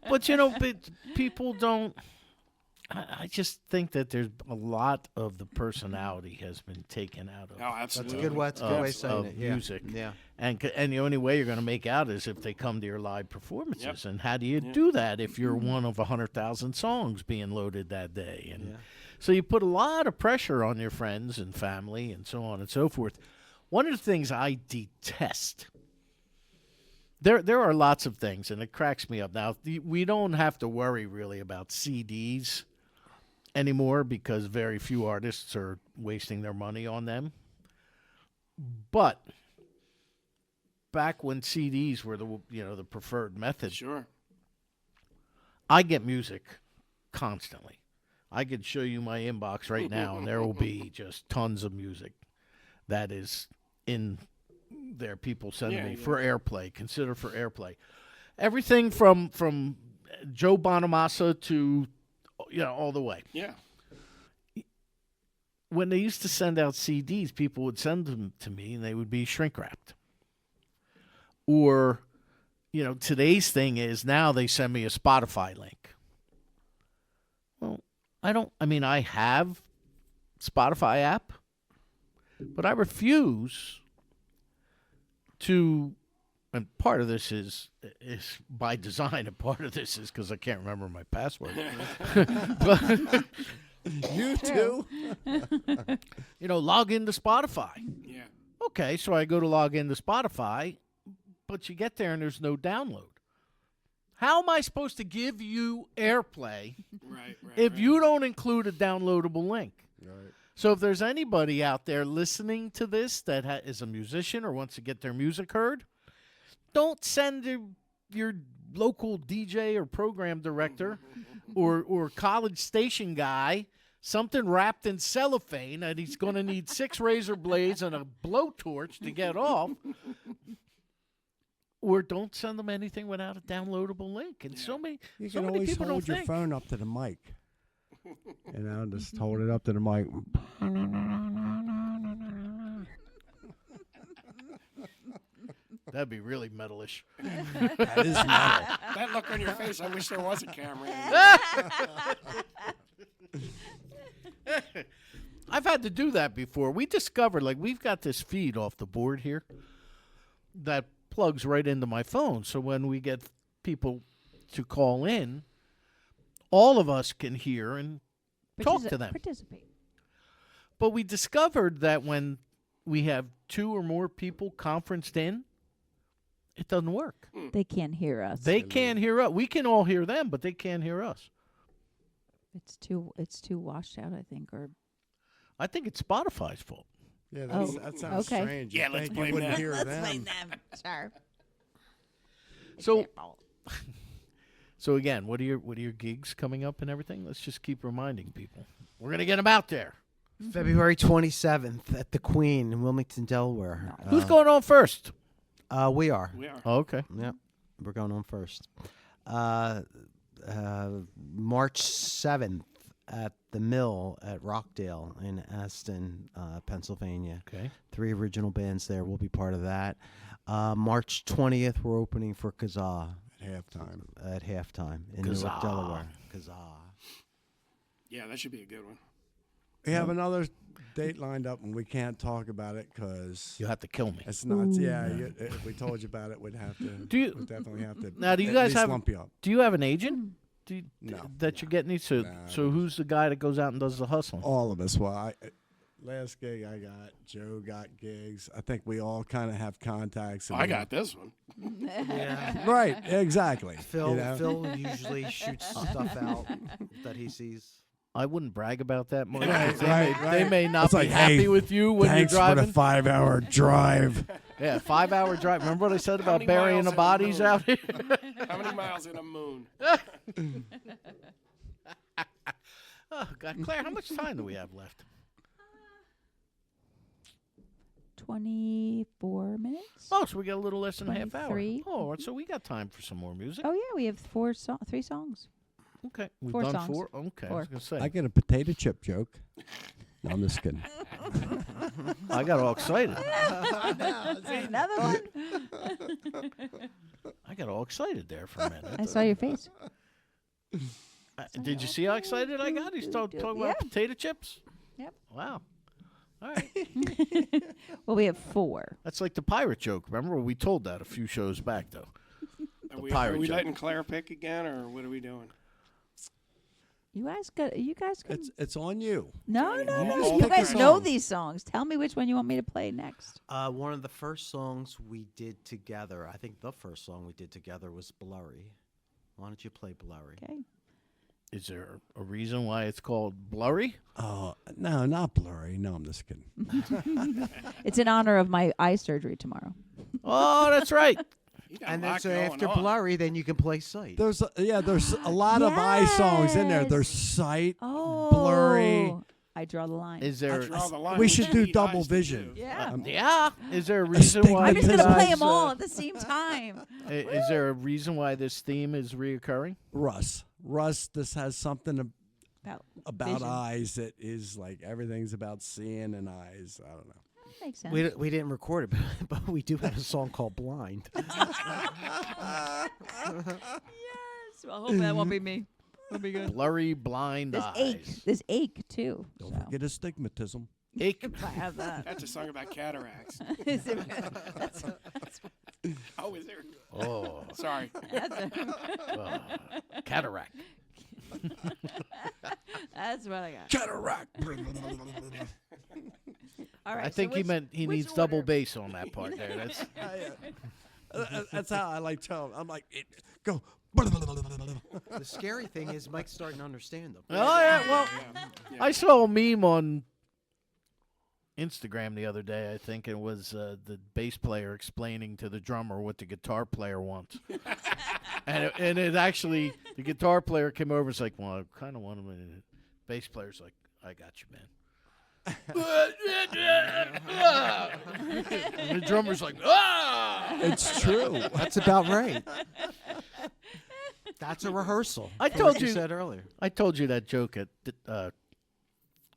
But people don't. I just think that there's a lot of the personality has been taken out of. Oh, absolutely. That's a good way. That's a good way of saying of it. Yeah. music. Yeah. And the only way you're going to make out is if they come to your live performances. And how do you do that if you're one of 100,000 songs being loaded that day? And so you put a lot of pressure on your friends and family and so on and so forth. One of the things I detest. There are lots of things, and it cracks me up. Now, we don't have to worry really about CDs anymore because very few artists are wasting their money on them. But back when CDs were the preferred method, Sure. I get music constantly. I could show you my inbox right now, and there will be just tons of music that is in there. People sending me for airplay. Consider for airplay. Everything from Joe Bonamassa to all the way. Yeah. When they used to send out CDs, people would send them to me, and they would be shrink wrapped. Or, today's thing is now they send me a Spotify link. Well, I have Spotify app, but I refuse to, and part of this is by design, and part of this is because I can't remember my password. But You too? log into Spotify. Yeah. Okay, so I go to log into Spotify, but you get there and there's no download. How am I supposed to give you airplay Right. if you don't include a downloadable link? Right. So if there's anybody out there listening to this that is a musician or wants to get their music heard, don't send your local DJ or program director or college station guy something wrapped in cellophane that he's going to need 6 razor blades and a blowtorch to get off. Or don't send them anything without a downloadable link. And so many You so can many always people hold don't your think. phone up to the mic. Just hold it up to the mic. That'd be really metalish. That is metal. That look on your face, I wish there was a camera. I've had to do that before. We discovered, we've got this feed off the board here that plugs right into my phone. So when we get people to call in, all of us can hear and talk to them. Participate. But we discovered that when we have 2 or more people conferenced in, it doesn't work. They can't hear us. They can't hear us. We can all hear them, but they can't hear us. It's too washed out, I think, or I think it's Spotify's fault. Yeah, that sounds okay. strange. Yeah, You'd let's think you blame wouldn't them. hear let's them. blame them. Sure. So, so again, what are your gigs coming up and everything? Let's just keep reminding people. We're gonna get them out there. February 27th at the Queen in Wilmington, Delaware. Who's going on first? We are. We are. Oh, okay. Yep, we're going on first. March 7th at the Mill at Rockdale in Aston, Pennsylvania. Okay. 3 original bands there. We'll be part of that. March 20th, we're opening for Kazaa At halftime. at halftime in Kazaa. Newark, Delaware. Kazaa. Yeah, that should be a good one. We have another date lined up, and we can't talk about it because You have to kill me. it's not. Yeah, if we told you about it, we'd have to. Do you- We'd definitely have to. Now, do you at guys least have- lump you up? Do you have an agent? No. That you're getting these? So, Nah, so who's the guy that goes out and does the hustling? All of us. Well, last gig I got, Joe got gigs. I think we all kind of have contacts. and I we- got this one. Yeah. Right, exactly. Phil, you know? Phil usually shoots stuff out that he sees. I wouldn't brag about that much. Right, 'cause they, right, may, they right. may not It's be like, happy hey, with you when you're Thanks for driving. the 5-hour drive. Yeah, 5-hour drive. Remember what I said How about many burying miles the in the bodies moon? out here? How many miles in a moon? Oh, God. Claire, how much time do we have left? 24 minutes. Oh, so we got a little less than a half hour. 23. Oh, so we got time for some more music. Oh yeah, we have 3 songs. Okay. We've 4 done songs. 4? Okay. I 4. was going to say. I get a potato chip joke. No, I'm just kidding. I got all excited. Another one. I got all excited there for a minute. I saw your face. Did you see how excited I got? He's talking about Yeah. potato chips? Yep. Wow. All right. Well, we have 4. That's like the pirate joke. Remember? We told that a few shows back, though. Are pirate we joke. letting Claire pick again, or what are we doing? You guys can. It's on you. No. You You pick guys your know song. these songs. Tell me which one you want me to play next. One of the first songs we did together, I think the first song we did together was Blurry. Why don't you play Blurry? Okay. Is there a reason why it's called Blurry? Oh, no, not blurry. No, I'm just kidding. It's in honor of my eye surgery tomorrow. Oh, that's right. You got And a then lot so going after on. Blurry, then you can play Sight. There's a lot of I songs in there. Yes. There's Sight, Oh. Blurry. I draw the line. Is I there? draw the line. We We should do need double eyes to vision. do. yeah. Yeah. Is there a reason why? I'm just going to play these them all guys, at the same time. Is there a reason why this theme is reoccurring? Russ, this has something about vision. eyes that is like everything's about seeing and eyes. I don't know. That makes sense. We didn't record it, but we do have a song called Blind. Yes. Well, I hope that won't be me. That'll be good. Blurry, blind There's eyes. ache. There's ache too. Don't so. forget astigmatism. Ache. I have that. That's a song about cataracts. That's Oh, is there? Oh, Sorry. cataract. what I got. Cataract. All right. I think he meant he which needs double order? bass on that part there. That's That's how I like telling. I'm like, go. The scary thing is Mike's starting to understand them. oh yeah. Well, Yeah. I saw a meme on Instagram the other day. I think it was the bass player explaining to the drummer what the guitar player wants, and it actually the guitar player came over and was like, "Well, I kind of want him." And the bass player's like, "I got you, man." And the drummer's like, "Ah!" It's true. That's about right. That's a rehearsal. I for told what you- said earlier. I told you that joke at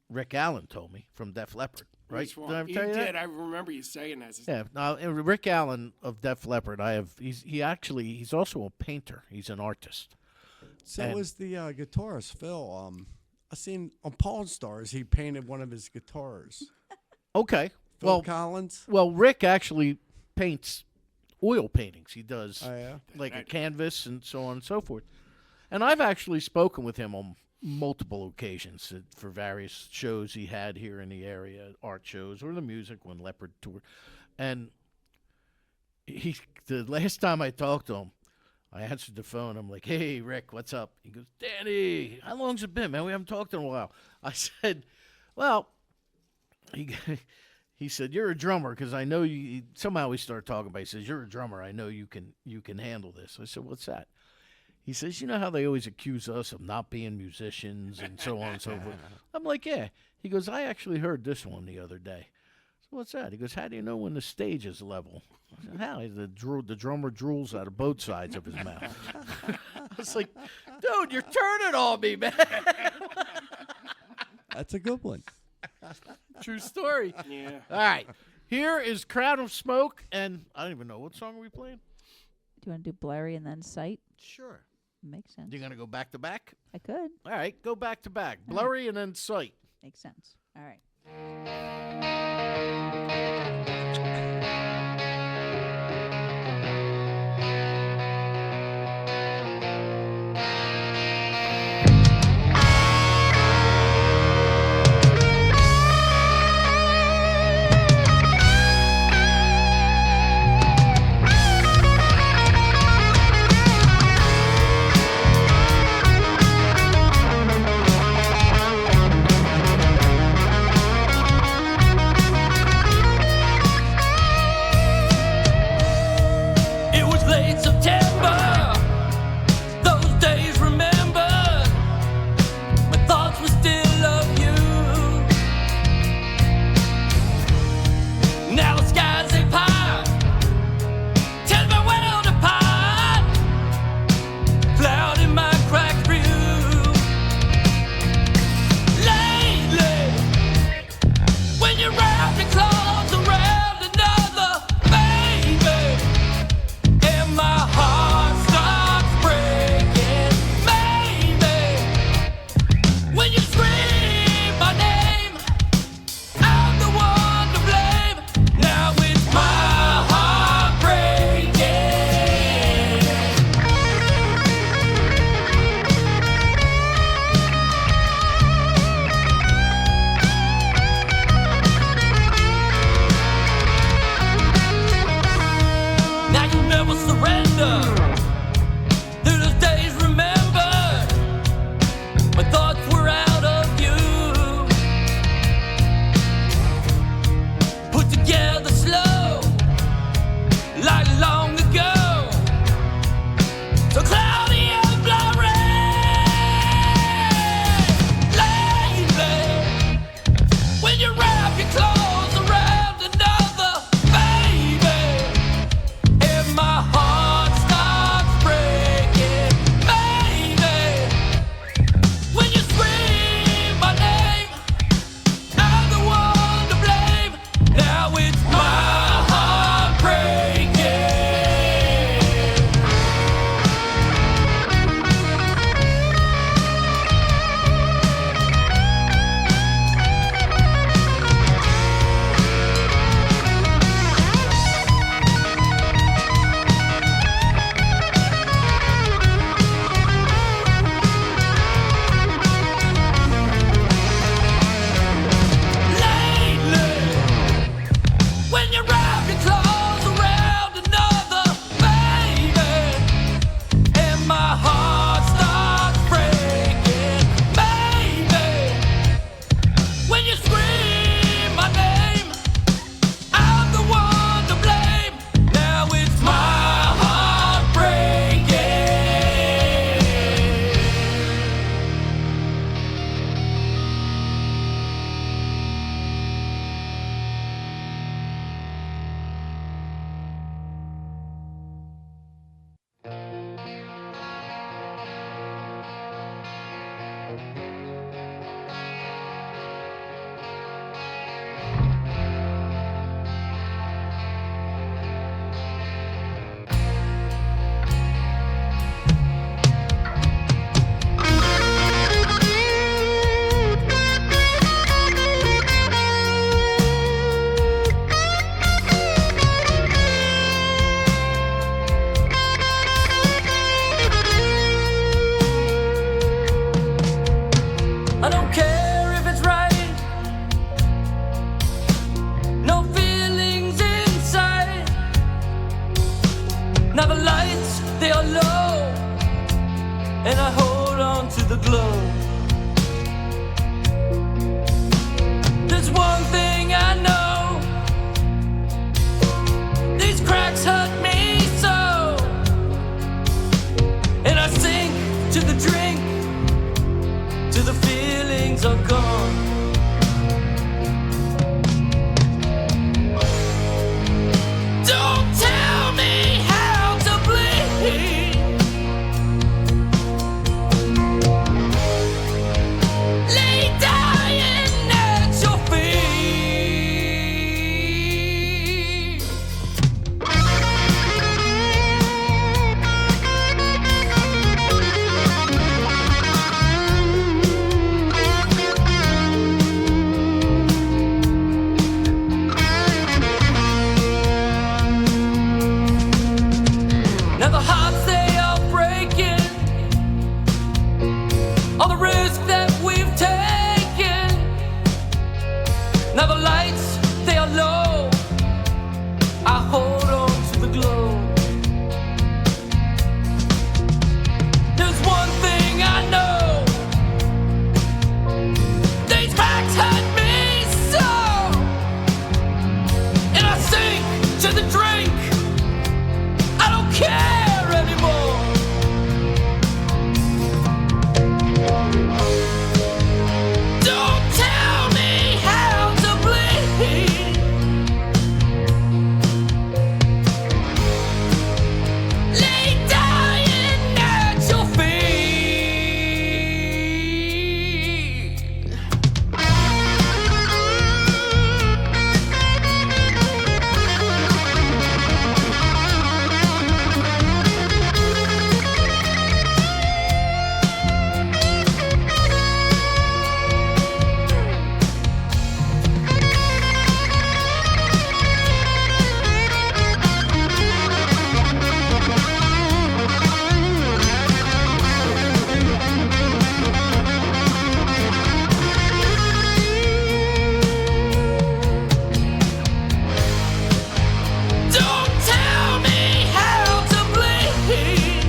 Rick Allen told me from Def Leppard, right? Which Did one? I ever You tell you did. that? I remember you saying that. Yeah. Now Rick Allen of Def Leppard, he's also a painter. He's an artist. So And- was the guitarist Phil. I seen on Pawn Stars he painted one of his guitars. Okay. Phil Collins. Well, Rick actually paints oil paintings. He does Oh yeah. like a canvas and so on and so forth. And I've actually spoken with him on multiple occasions for various shows he had here in the area, art shows or the music when Leopard toured. And the last time I talked to him, I answered the phone. I'm like, "Hey, Rick, what's up?" He goes, "Danny, how long's it been, man? We haven't talked in a while." I said, "Well," he said, "You're a drummer because I know you." Somehow we started talking about it. He says, "You're a drummer. I know you can handle this." I said, "What's that?" He says, "You know how they always accuse us of not being musicians and so on and so forth?" I'm like, "Yeah." He goes, "I actually heard this one the other day." So what's that? He goes, "How do you know when the stage is level?" I said, "How?" The drummer drools out of both sides of his mouth. I was like, "Dude, you're turning on me, man." That's a good one. True story. Yeah. All right. Here is Crown of Smoke, and I don't even know. What song are we playing? Do you want to do Blurry and then Sight? Sure. Makes sense. You're going to go back to back? I could. All right, go back to back. All Blurry and then Sight. Makes sense. All right. Thank Don't tell me how to bleed. Lay dying at your feet. Now the hearts they are breaking, all the risks that we've taken. Now the lights they are low, I hold on to the glow. There's one thing I know, these facts hurt me so, and I sink to the drink. I don't care anymore. Don't tell me how to bleed. Lay dying at your feet. Don't tell me how to bleed.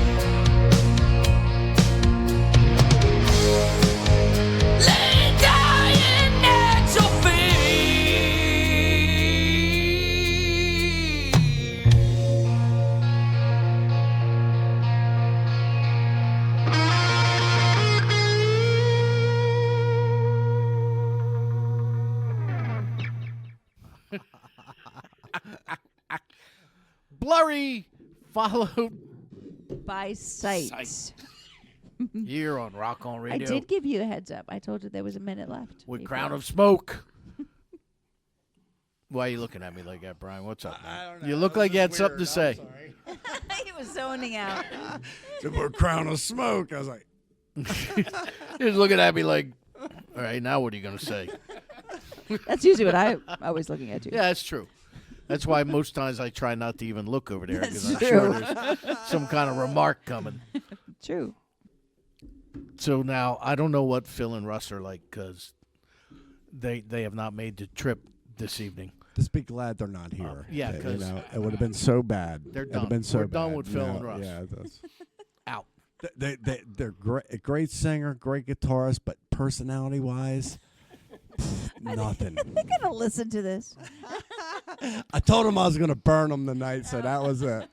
Lay dying at your feet. Blurry, followed By sight. Sight. here on Rock On I Radio did give you a heads up. I told you there was a minute left. with before. Crown of Smoke. Why are you looking at me like that, Brian? What's up, man? You look like you had something to say. He was zoning out. The crown of smoke. I was like, He was looking at me like, all right, now what are you going to say? That's usually what I was looking at you. Yeah, that's true. That's why most times I try not to even look over there because I'm That's sure true. there's some kind of remark coming. True. So now I don't know what Phil and Russ are like because they have not made the trip this evening. just be glad they're not here. yeah, You 'cause know, it would have been so bad. They're It would have done. been so We're done bad, with you Phil know? and Russ. Yeah, that's, Out. they're great, a great singer, great guitarist, but personality wise, nothing. They're gonna listen to this. I told him I was gonna burn them tonight, so that was it.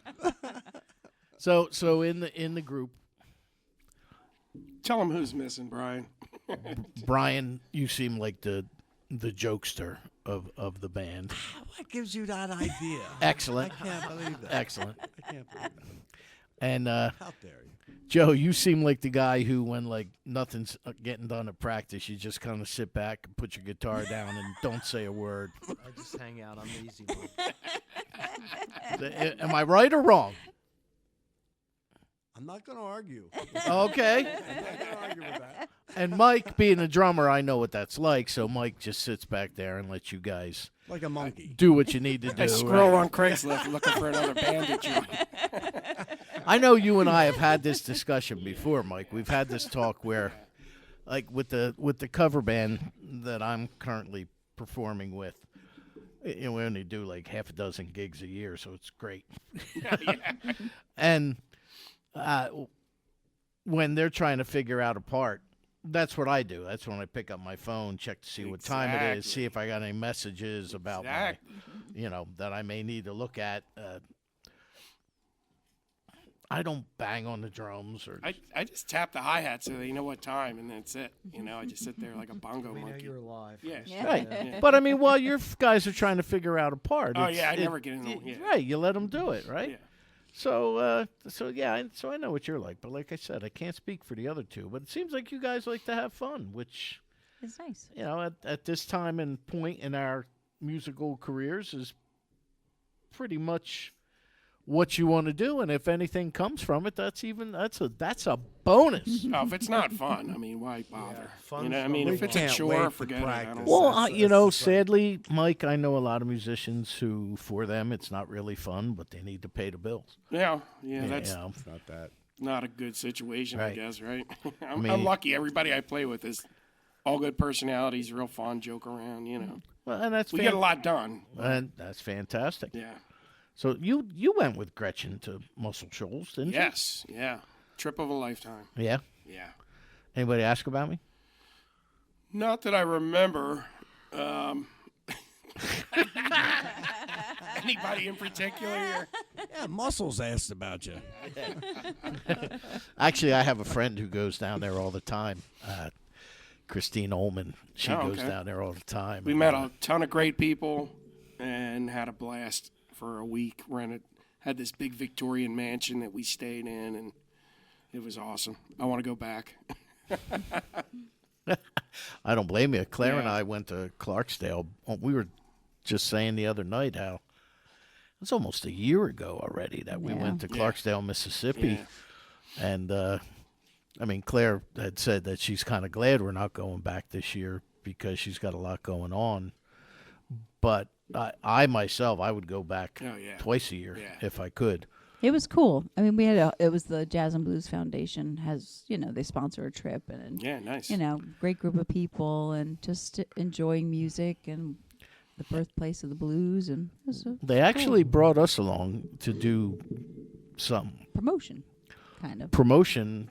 So in the group, Tell him who's missing, Brian. Brian, you seem like the jokester of the band. What gives you that idea? Excellent. I can't believe that. Excellent. I can't believe that. And How dare you? Joe, you seem like the guy who, when like nothing's getting done at practice, you just kind of sit back and put your guitar down and don't say a word. I just hang out. I'm the easy one. Am I right or wrong? I'm not gonna argue. Okay. I'm not gonna argue with that. And Mike, being a drummer, I know what that's like. So Mike just sits back there and lets you guys Like a monkey. do what you need to do. I scroll on Craigslist looking for another band to join. I know you and I have had this discussion before, Mike. We've had this talk where, like with the cover band that I'm currently performing with, we only do like half a dozen gigs a year, so it's great. And when they're trying to figure out a part, that's what I do. That's when I pick up my phone, check to see what time it is, see if I got any messages about Exactly. that I may need to look at. I don't bang on the drums or. I just tap the hi-hat so they know what time, and that's it. You know, I just sit there like a bongo We know monkey. you're alive. Yeah. Yeah. Right. Yeah. But I mean, while your guys are trying to figure out a part. Oh, yeah, I never get in the- yeah. Right, you let them do it, right? Yeah. So I know what you're like. But like I said, I can't speak for the other two. But it seems like you guys like to have fun, which, It's nice. you know, at this time and point in our musical careers is pretty much what you want to do, and if anything comes from it, that's a bonus. Oh, if it's not fun, I mean, why bother? fun's You know, I number mean, if one. it's a We can't chore, wait to forget it. I don't practice. Well, That's- you know, that's right. sadly, Mike, I know a lot of musicians who, for them, it's not really fun, but they need to pay the bills. Yeah, that's You know, It's not that. not a good situation, I Right. guess, right? mean- I'm lucky. Everybody I play with is all good personalities, real fun, joke around, you know. well, and that's We get a lot done. and that's fantastic. Yeah. So you went with Gretchen to Muscle Shoals, didn't Yes, yeah. Trip of a lifetime. you? Yeah. Yeah. Anybody ask about me? Not that I remember. Anybody in particular here? Yeah, Muscles asked about you. Actually, I have a friend who goes down there all the time. Christine Ullman. She Oh, goes okay. down there all the time. We met a ton of great people and had a blast for a week. Had this big Victorian mansion that we stayed in, and it was awesome. I want to go back. I don't blame you. Claire and Yeah. I went to Clarksdale. We were just saying the other night how it's almost a year ago already that we went to Yeah. Clarksdale, Mississippi. Yeah. And, I mean, Claire had said that she's kind of glad we're not going back this year because she's got a lot going on. But I myself, I would go back Oh, yeah. twice a year Yeah. if I could. It was cool. I mean, it was the Jazz and Blues Foundation has, they sponsor a trip and, Yeah, nice. great group of people and just enjoying music and the birthplace of the blues and it was a They actually brought us along to do some promotion, kind of. promotion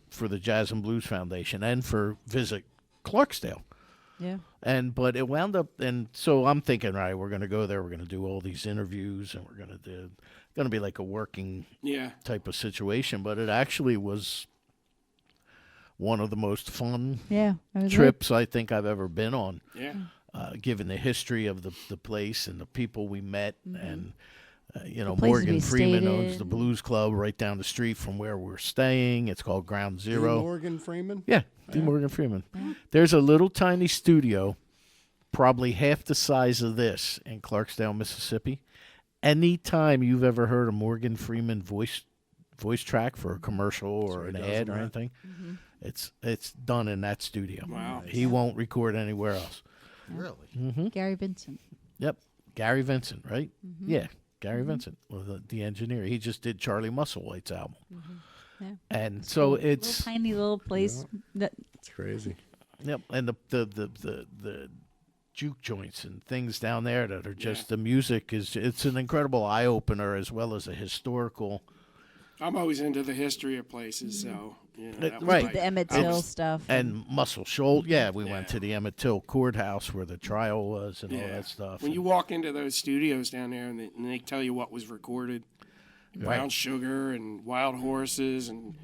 for the Jazz and Blues Foundation and for Visit Clarksdale. Yeah. But it wound up, and so I'm thinking, right, we're going to go there, we're going to do all these interviews, and we're going to be like a working Yeah. type of situation. But it actually was one of the most fun Yeah. It was trips I think I've ever been on, Yeah. given the history of the place and the people we met, and places Morgan we Freeman stayed owns in. the Blues Club right down the street from where we're staying. It's called Ground Zero. Morgan Freeman? Yeah, D. Morgan Freeman. There's a little tiny studio, probably half the size of this, in Clarksdale, Mississippi. Anytime you've ever heard a Morgan Freeman voice track for a commercial or an ad or anything, it's done in that studio. Wow. He won't record anywhere else. Really? Gary Vincent. Yep, Gary Vincent, right? Yeah, Gary Vincent, the engineer. He just did Charlie Musselwhite's album. Yeah. And so Little it's tiny little place. That, It's crazy. Yep, and the juke joints and things down there that are just the music it's an incredible eye opener as well as a historical. I'm always into the history of places, so that was right. my- the Emmett I Till was- stuff. And Muscle Shoals, yeah, we Yeah. went to the Emmett Till courthouse where the trial was and all Yeah. that stuff. When you walk into those studios down there and they tell you what was recorded, Brown Right. Sugar and Wild Horses and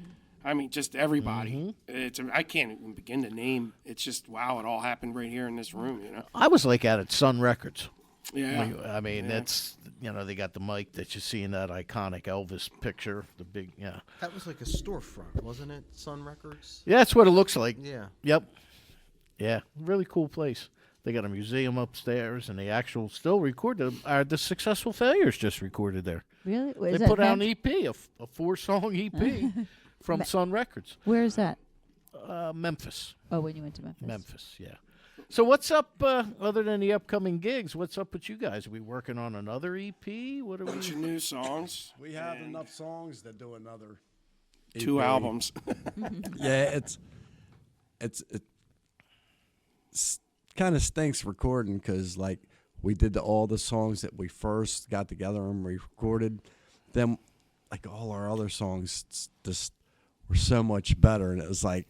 I mean just everybody. Mm-hmm. I can't even begin to name. It's just wow, it all happened right here in this room. I was like out at Sun Records. Yeah. I mean, Yeah. that's they got the mic that you see in that iconic Elvis picture, the big That was like a storefront, wasn't it? Sun Records? Yeah, that's what it looks like. Yeah. Yep. Yeah, really cool place. They got a museum upstairs, and the actual still recorded. The Successful Failures just recorded there. Really? They put out an EP, a 4-song EP from Sun Records. Where is that? Memphis. Oh, when you went to Memphis. Memphis, yeah. So what's up, other than the upcoming gigs, what's up with you guys? Are we working on another EP? What are Bunch of new songs. We have enough songs to do another 2 EP. albums. Yeah, it's kind of stinks recording because like we did all the songs that we first got together and recorded. Then like all our other songs just were so much better, and it was like,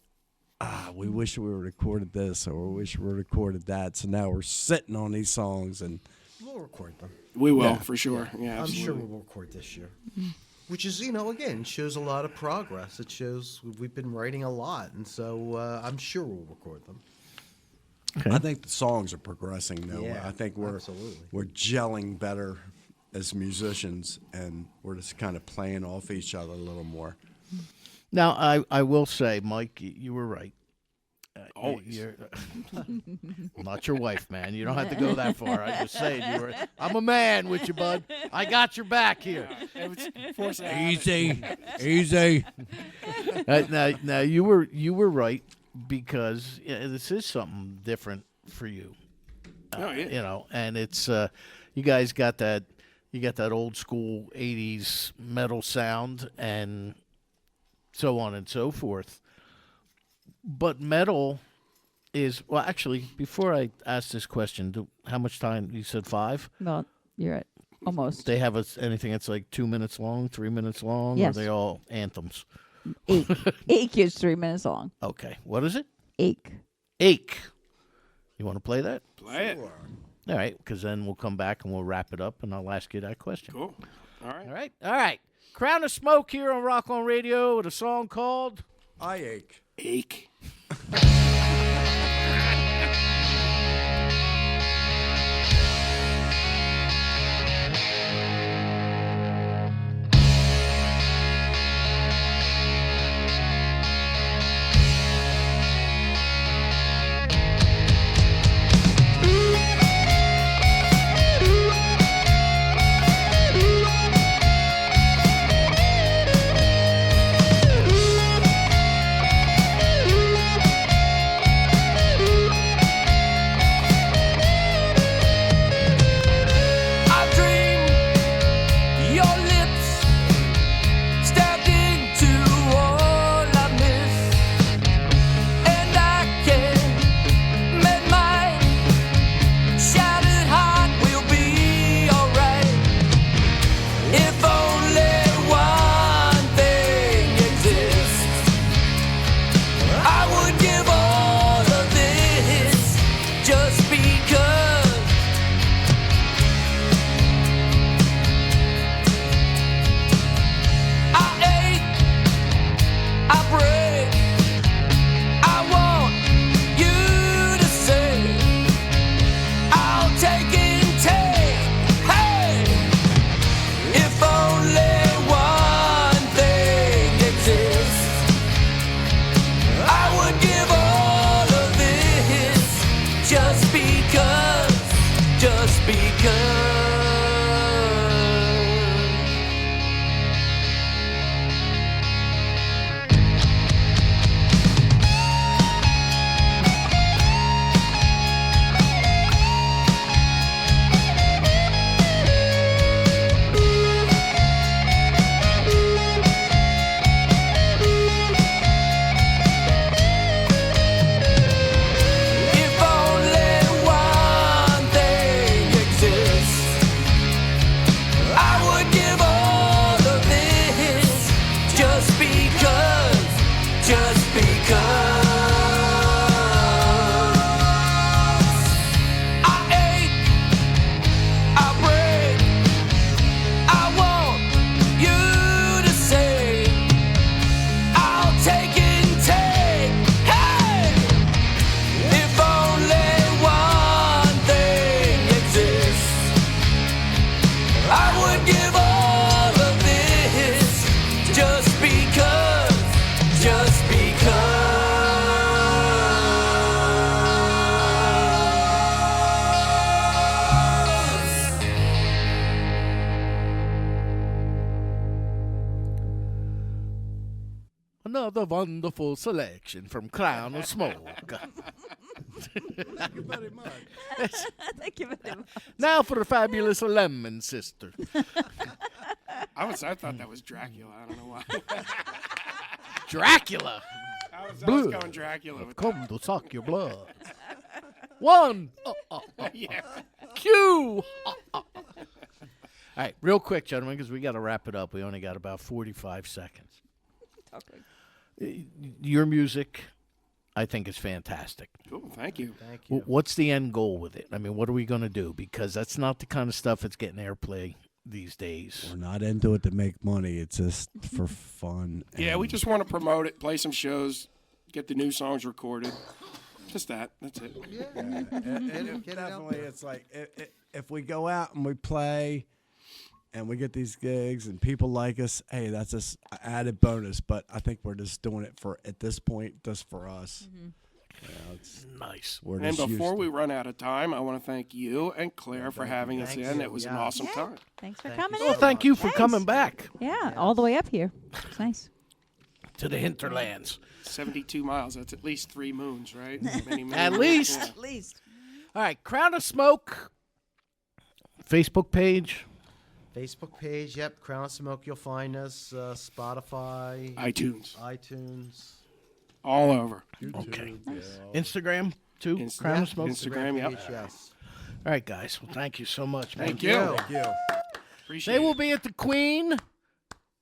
we wish we recorded this or we wish we recorded that. So now we're sitting on these songs and We'll record them. We will Yeah. for sure. Yeah, I'm absolutely. sure we'll record this year. which is, again, shows a lot of progress. It shows we've been writing a lot, and so I'm sure we'll record them. I think the songs are progressing though. Yeah, I think absolutely. we're gelling better as musicians, and we're just kind of playing off each other a little more. Now, I will say, Mike, you were right. Always. You're not your wife, man. You don't have to go that far. I just saying you were. I'm a man with you, bud. I got your back here. It was forced out. Easy. Now you were right, because this is something different for you. Oh, yeah. And it's you guys got that. You got that old school '80s metal sound, and so on and so forth. But metal is, well, actually, before I ask this question, how much time? You said 5? Well, you're at almost They have anything that's like 2 minutes long, 3 minutes long? Yes. Or are they all anthems? Ache. Ache is 3 minutes long. Okay. What is it? Ache. Ache. You want to play that? Play it. All right, because then we'll come back and we'll wrap it up, and I'll ask you that question. Cool. All right. All right. Crown of Smoke here on Rock On Radio with a song called I ache. Ache. I dream your lips stabbed into all I miss, and I can mend my shattered heart. Will be alright if only one thing exists. I would give all of this just because. I ache, I break. I want you to say, I'll take and take. Hey, if only one thing exists, I would give all of this just because, just because. If only one thing exists, I would give all of this just because, just because. I ache, I break. I want you to say, I'll take and take. Hey! If only one thing exists, I would give all of this just because, just because. Another wonderful selection from Crown of Smoke. Thank you very much. Thank you very much. Now for the fabulous Lemon Sister. I thought that was Dracula. I don't know why. Dracula. I was Blue. going Dracula with Come to suck your blood. One. yeah. Q. All right, real quick, gentlemen, because we got to wrap it up. We only got about 45 seconds. Your music, I think, is fantastic. Cool. Thank you. Thank you. What's the end goal with it? I mean, what are we going to do? Because that's not the kind of stuff that's getting airplay these days. We're not into it to make money. It's just for fun. Yeah, we and just want to promote it, play some shows, get the new songs recorded. Just that. That's it. definitely, it's like if we go out and we play and we get these gigs and people like us, hey, that's just an added bonus. But I think we're just doing it at this point, just for us. It's Nice. we're And just before used we run out of time, I want to thank you and Claire for having us Thank in. you. It was an Yeah. awesome Yeah. time. Thanks for Thank you coming so Well, in. thank you for Thanks. coming back Yeah, all the way up here. It's nice. to the hinterlands. 72 miles. That's at least 3 moons, right? Many moons. At least. Yeah. At least. All right, Crown of Smoke Facebook page. Facebook page, yep. Crown of Smoke, you'll find us. Spotify, iTunes. iTunes. All over. Okay. Instagram too. Inst- Crown yeah, of Smoke. Instagram, yep. page, yes. All right, guys. Well, thank you so much. Man. Thank you. Thank you. Appreciate They it. will be at the Queen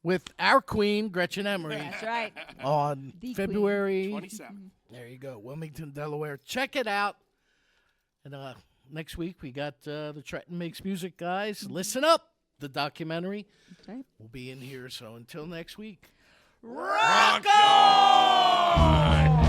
with our Queen Gretchen Emery That's right. on The February 27. There you go, Wilmington, Delaware. Check it out. And next week we got the Trenton Makes Music guys. Listen up, the documentary. That's right. We'll be in here. So until next week. Rock on!